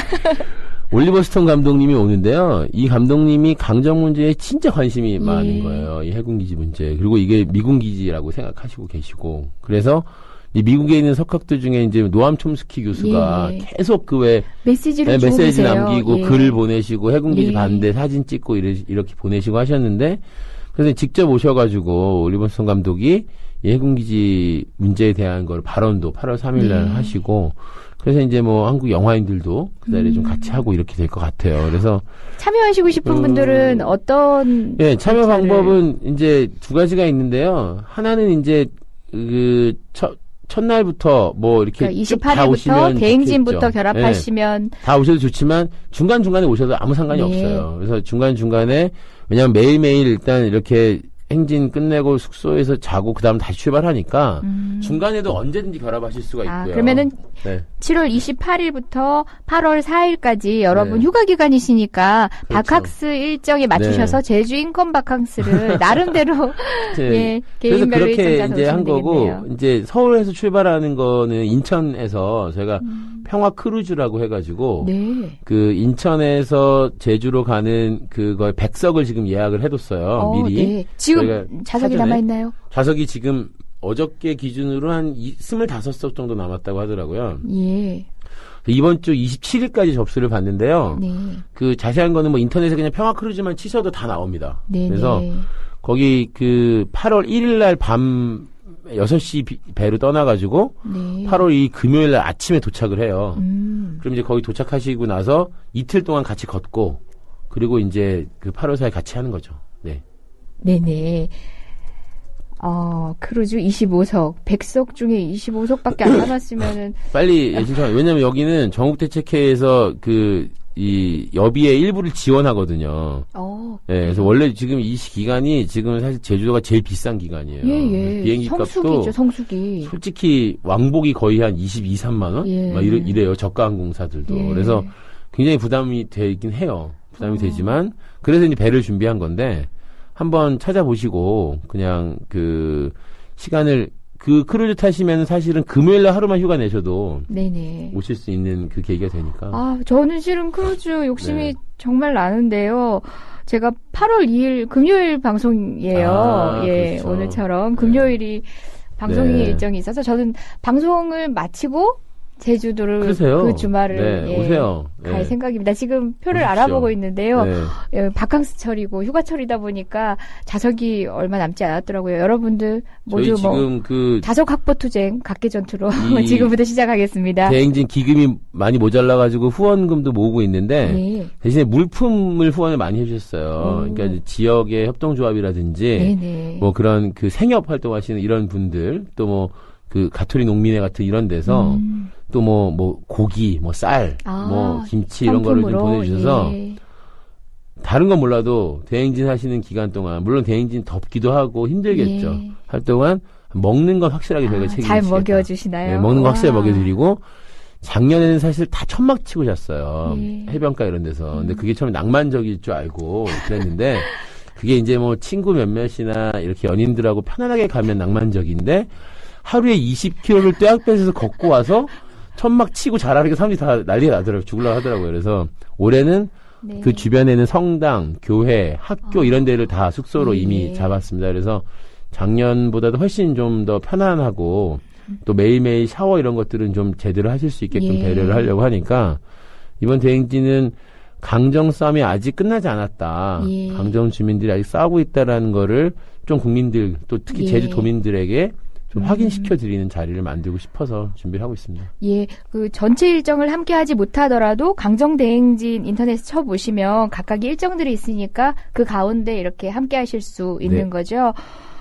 올리버 스톤 감독님이 오는데요. 이 감독님이 강정 문제에 진짜 관심이 많은 거예요. 이 해군기지 문제. 그리고 이게 미군기지라고 생각하시고 계시고. 그래서 이 미국에 있는 석학들 중에 이제 노암 촘스키 교수가 계속 메시지 남기고 글 보내시고 해군기지 반대 사진 찍고 이렇게 보내시고 하셨는데 그래서 직접 오셔가지고 올리버 스톤 감독이 이 해군기지 문제에 대한 걸 발언도 8월 3일날 하시고 그래서 이제 뭐 한국 영화인들도 그 자리에 좀 같이 하고 이렇게 될 것 같아요. 그래서 참여하시고 싶은 분들은 어떤 참여 방법은 이제 두 가지가 있는데요. 하나는 이제 그 첫날부터 뭐 이렇게 그러니까 28일부터 대행진부터 결합하시면 다 오셔도 좋지만 중간중간에 오셔도 아무 상관이 없어요. 그래서 중간중간에 왜냐하면 매일매일 일단 이렇게 행진 끝내고 숙소에서 자고 그다음 다시 출발하니까 중간에도 언제든지 결합하실 수가 있고요. 그러면은 7월 28일부터 8월 4일까지 여러분 휴가 기간이시니까 바캉스 일정에 맞추셔서 제주 인권 바캉스를 나름대로 그래서 그렇게 이제 한 거고 이제 서울에서 출발하는 거는 인천에서 저희가 평화 크루즈라고 해가지고 그 인천에서 제주로 가는 그걸 100석을 지금 예약을 해뒀어요. 미리. 지금 좌석이 남아있나요? 좌석이 지금 어저께 기준으로 한 25석 정도 남았다고 하더라고요. 이번 주 27일까지 접수를 받는데요. 그 자세한 거는 뭐 인터넷에 그냥 평화 크루즈만 치셔도 다 나옵니다. 그래서 거기 그 8월 1일 날 밤 6시 배로 떠나가지고 8월 2일 금요일 날 아침에 도착을 해요. 그럼 이제 거기 도착하시고 나서 이틀 동안 같이 걷고 그리고 이제 그 8월4일 같이 하는 거죠. 네. 네네. 크루즈 25석, 100석 중에 25석밖에 안 남았으면은. 빨리 예신청, 왜냐면 여기는 전국대책회에서 이 여비의 일부를 지원하거든요. 네, 그래서 원래 지금 이 기간이 지금 사실 제주도가 제일 비싼 기간이에요. 예. 비행기 성수기죠, 값도 성수기. 솔직히 왕복이 거의 한 22, 3만 원? 예. 막 이래요. 저가 항공사들도. 예. 그래서 굉장히 부담이 되긴 해요. 부담이 되지만 그래서 이제 배를 준비한 건데 한번 찾아보시고 그냥 그 시간을 그 크루즈 타시면 사실은 금요일날 하루만 휴가 내셔도 네네. 오실 수 있는 그 계기가 되니까. 저는 실은 크루즈 욕심이 네. 정말 나는데요. 제가 8월 2일 금요일 방송이에요. 예, 그렇죠. 오늘처럼 금요일이 방송이 네. 일정이 있어서 저는 방송을 마치고 제주도를 그러세요. 그 주말을 네, 오세요. 갈 네. 생각입니다. 지금 표를 오십시오. 알아보고 있는데요. 네. 바캉스철이고 휴가철이다 보니까 자석이 얼마 남지 않았더라고요. 여러분들 모두 저희 지금 자석 확보 투쟁 각계전투로 지금부터 시작하겠습니다. 대행진 기금이 많이 모자라가지고 후원금도 모으고 있는데 네. 대신에 물품을 후원을 많이 해주셨어요. 그러니까 이제 지역의 협동조합이라든지 네네. 뭐 그런 그 생협 활동하시는 이런 분들 또 뭐 그 가토리 농민회 같은 이런 데서 또 뭐 고기, 뭐 쌀, 뭐 김치 이런 거를 좀 보내주셔서 예. 다른 건 몰라도 대행진 하시는 기간 동안 물론 대행진 덥기도 하고 힘들겠죠. 예. 할 동안 먹는 건 확실하게 저희가 책임지겠다. 잘 먹여주시나요? 네, 먹는 거 와. 확실하게 먹여드리고 작년에는 사실 다 천막 치고 잤어요. 예. 해변가 이런 데서. 근데 그게 처음에 낭만적일 줄 알고 그랬는데 그게 이제 뭐 친구 몇몇이나 이렇게 연인들하고 편안하게 가면 낭만적인데 하루에 20km를 떼약볕에서 걷고 와서 천막 치고 자라니까 사람들이 다 난리가 나더라고요. 죽으려고 하더라고요. 그래서 올해는 네. 그 주변에는 성당, 교회, 학교 이런 데를 다 숙소로 예. 이미 잡았습니다. 그래서 작년보다도 훨씬 좀 더 편안하고 또 매일매일 샤워 이런 것들은 좀 제대로 하실 수 있게끔 예. 배려를 하려고 하니까 이번 대행진은 강정 싸움이 아직 끝나지 않았다. 예. 강정 주민들이 아직 싸우고 있다라는 거를 좀 국민들 또 특히 예. 제주도민들에게 좀 확인시켜 드리는 자리를 만들고 싶어서 준비를 하고 있습니다. 예, 그 전체 일정을 함께 하지 못하더라도 강정대행진 인터넷에 쳐보시면 각각 일정들이 있으니까 그 가운데 이렇게 함께 하실 수 있는 네. 거죠.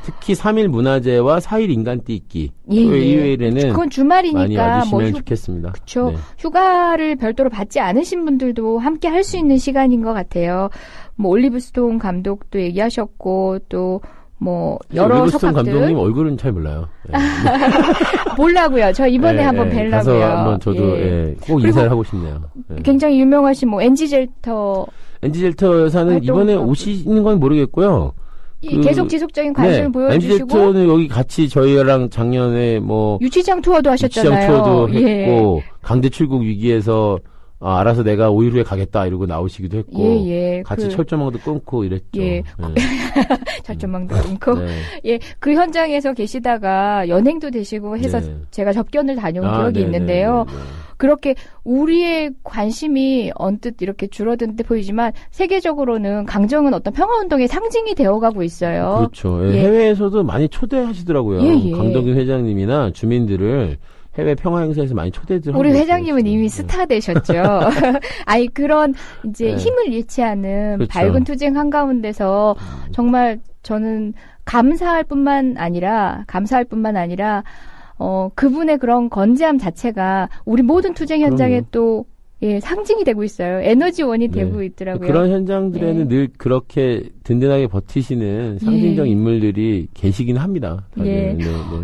특히 3일 문화제와 4일 인간띠기 예, 일요일에는 그건 주말이니까 많이 와주시면 뭐 좋겠습니다. 그렇죠. 네. 휴가를 별도로 받지 않으신 분들도 함께 할 수 있는 시간인 것 같아요. 뭐 올리브스톤 감독도 얘기하셨고 또 뭐 여러 올리브스톤 석학들 감독님 얼굴은 잘 몰라요. 네. 보려고요. 저 이번에 한번 뵈려고요. 가서 한번 저도 꼭 인사를 하고 싶네요. 네. 굉장히 유명하신 뭐 엔지 젤터 엔지 젤터 여사는 이번에 오시는 건 모르겠고요. 계속 지속적인 관심을 보여주시고 엔지 젤터는 여기 같이 저희랑 작년에 뭐 유치장 투어도 하셨잖아요. 유치장 투어도 예. 했고 강제 출국 위기에서 알아서 내가 5일 후에 가겠다 이러고 나오시기도 했고 예. 같이 철조망도 끊고 이랬죠. 예. 네. 철조망도 끊고 네. 예, 그 현장에서 계시다가 연행도 되시고 해서 네. 제가 접견을 다녀온 기억이 있는데요. 그렇게 우리의 관심이 언뜻 이렇게 줄어든 듯 보이지만 세계적으로는 강정은 어떤 평화운동의 상징이 되어가고 있어요. 그렇죠. 예. 예. 해외에서도 많이 초대하시더라고요. 예. 강덕윤 회장님이나 주민들을 해외 평화 행사에서 많이 초대들 하고 우리 있어요, 회장님은 지금. 이미 스타 되셨죠. 아니 그런 이제 네. 힘을 잃지 않은 그렇죠. 밝은 투쟁 한가운데서 정말 저는 감사할 뿐만 아니라 그분의 그런 건재함 자체가 우리 모든 투쟁 현장에 또 상징이 되고 있어요. 에너지원이 되고 있더라고요. 그런 현장들에는 늘 그렇게 든든하게 버티시는 상징적 인물들이 계시긴 합니다. 예.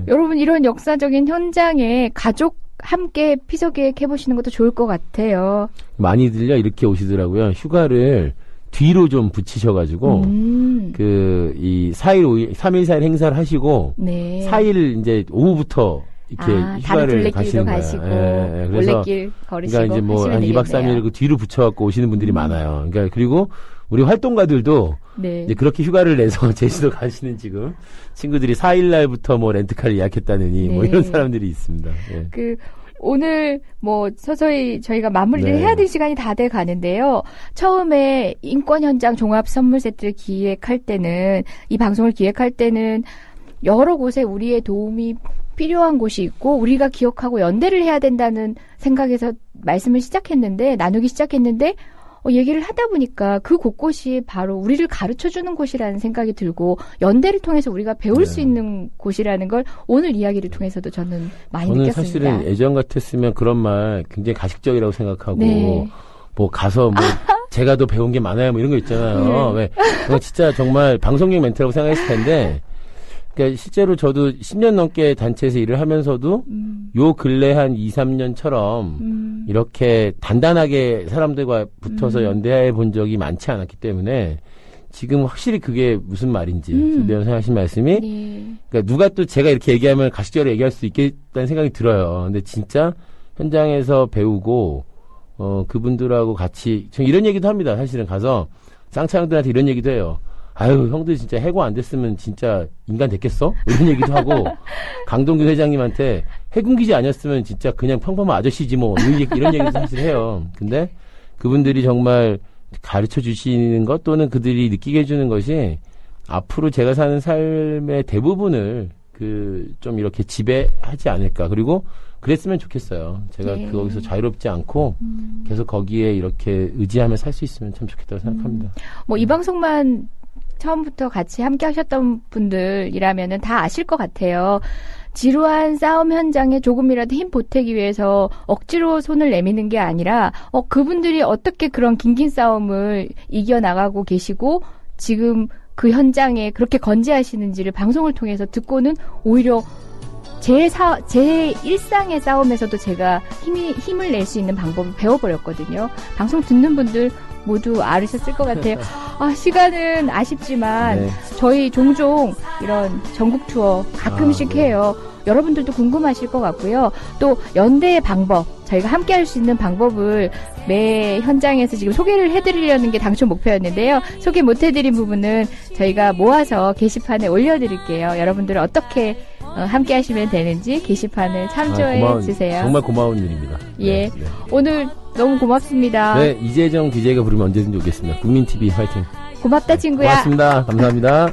여러분 이런 역사적인 현장에 가족 함께 피서계획 해보시는 것도 좋을 것 같아요. 많이들요 이렇게 오시더라고요. 휴가를 뒤로 좀 붙이셔가지고 이 4일 3일 4일 행사를 하시고 4일 이제 오후부터 이렇게 휴가를 가시는 거예요. 가시고 그래서 올레길 걸으시고 그러니까 이제 뭐 한 2박 3일 그 뒤로 붙여갖고 오시는 분들이 많아요. 그러니까 그리고 우리 활동가들도 이제 그렇게 휴가를 내서 제주도 가시는 지금 친구들이 4일 날부터 뭐 렌트카를 예약했다느니 뭐 이런 사람들이 있습니다. 예. 오늘 뭐 서서히 저희가 마무리를 해야 될 시간이 다 돼 가는데요. 처음에 인권 현장 종합 선물 세트를 기획할 때는 이 방송을 기획할 때는 여러 곳에 우리의 도움이 필요한 곳이 있고 우리가 기억하고 연대를 해야 된다는 생각에서 말씀을 나누기 시작했는데 얘기를 하다 보니까 그 곳곳이 바로 우리를 가르쳐주는 곳이라는 생각이 들고 연대를 통해서 우리가 배울 수 있는 곳이라는 걸 오늘 이야기를 통해서도 저는 많이 느꼈습니다. 사실은 예전 같았으면 그런 말 굉장히 가식적이라고 생각하고 뭐 가서 뭐 제가 더 배운 게 많아요 뭐 이런 거 있잖아요. 왜 그거 진짜 정말 방송용 멘트라고 생각했을 텐데 그러니까 실제로 저도 10년 넘게 단체에서 일을 하면서도 요 근래 한 2, 3년처럼 이렇게 단단하게 사람들과 붙어서 연대해 본 적이 많지 않았기 때문에 지금 확실히 그게 무슨 말인지 변호사님 하신 말씀이 그러니까 누가 또 제가 이렇게 얘기하면 가식적으로 얘기할 수 있겠다는 생각이 들어요. 근데 진짜 현장에서 배우고 그분들하고 같이 저 이런 얘기도 합니다. 사실은 가서 쌍차형들한테 이런 얘기도 해요. 아유, 형들 진짜 해고 안 됐으면 진짜 인간 됐겠어? 이런 얘기도 하고, 강동규 회장님한테 해군기지 아니었으면 진짜 그냥 평범한 아저씨지 뭐, 이런 얘기도 사실 해요. 근데 그분들이 정말 가르쳐 주시는 것 또는 그들이 느끼게 해주는 것이 앞으로 제가 사는 삶의 대부분을 좀 이렇게 지배하지 않을까. 그리고 그랬으면 좋겠어요. 제가 거기서 자유롭지 않고 계속 거기에 이렇게 의지하며 살 수 있으면 참 좋겠다고 생각합니다. 뭐 이 방송만 처음부터 같이 함께 하셨던 분들이라면은 다 아실 것 같아요. 지루한 싸움 현장에 조금이라도 힘 보태기 위해서 억지로 손을 내미는 게 아니라 그분들이 어떻게 그런 긴긴 싸움을 이겨나가고 계시고 지금 그 현장에 그렇게 건재하시는지를 방송을 통해서 듣고는 오히려 제 일상의 싸움에서도 제가 힘을 낼 수 있는 방법을 배워버렸거든요. 방송 듣는 분들 모두 알으셨을 것 같아요. 시간은 아쉽지만 저희 종종 이런 전국 투어 가끔씩 해요. 여러분들도 궁금하실 것 같고요. 또 연대의 방법, 저희가 함께 할 수 있는 방법을 매 현장에서 지금 소개를 해드리려는 게 당초 목표였는데요. 소개 못해드린 부분은 저희가 모아서 게시판에 올려드릴게요. 여러분들은 어떻게 함께 하시면 되는지 게시판을 참조해 주세요. 정말 고마운 일입니다. 예, 오늘 너무 고맙습니다. 네, 이재정 DJ가 부르면 언제든지 오겠습니다. 국민TV 화이팅. 고맙다 친구야. 고맙습니다. 감사합니다.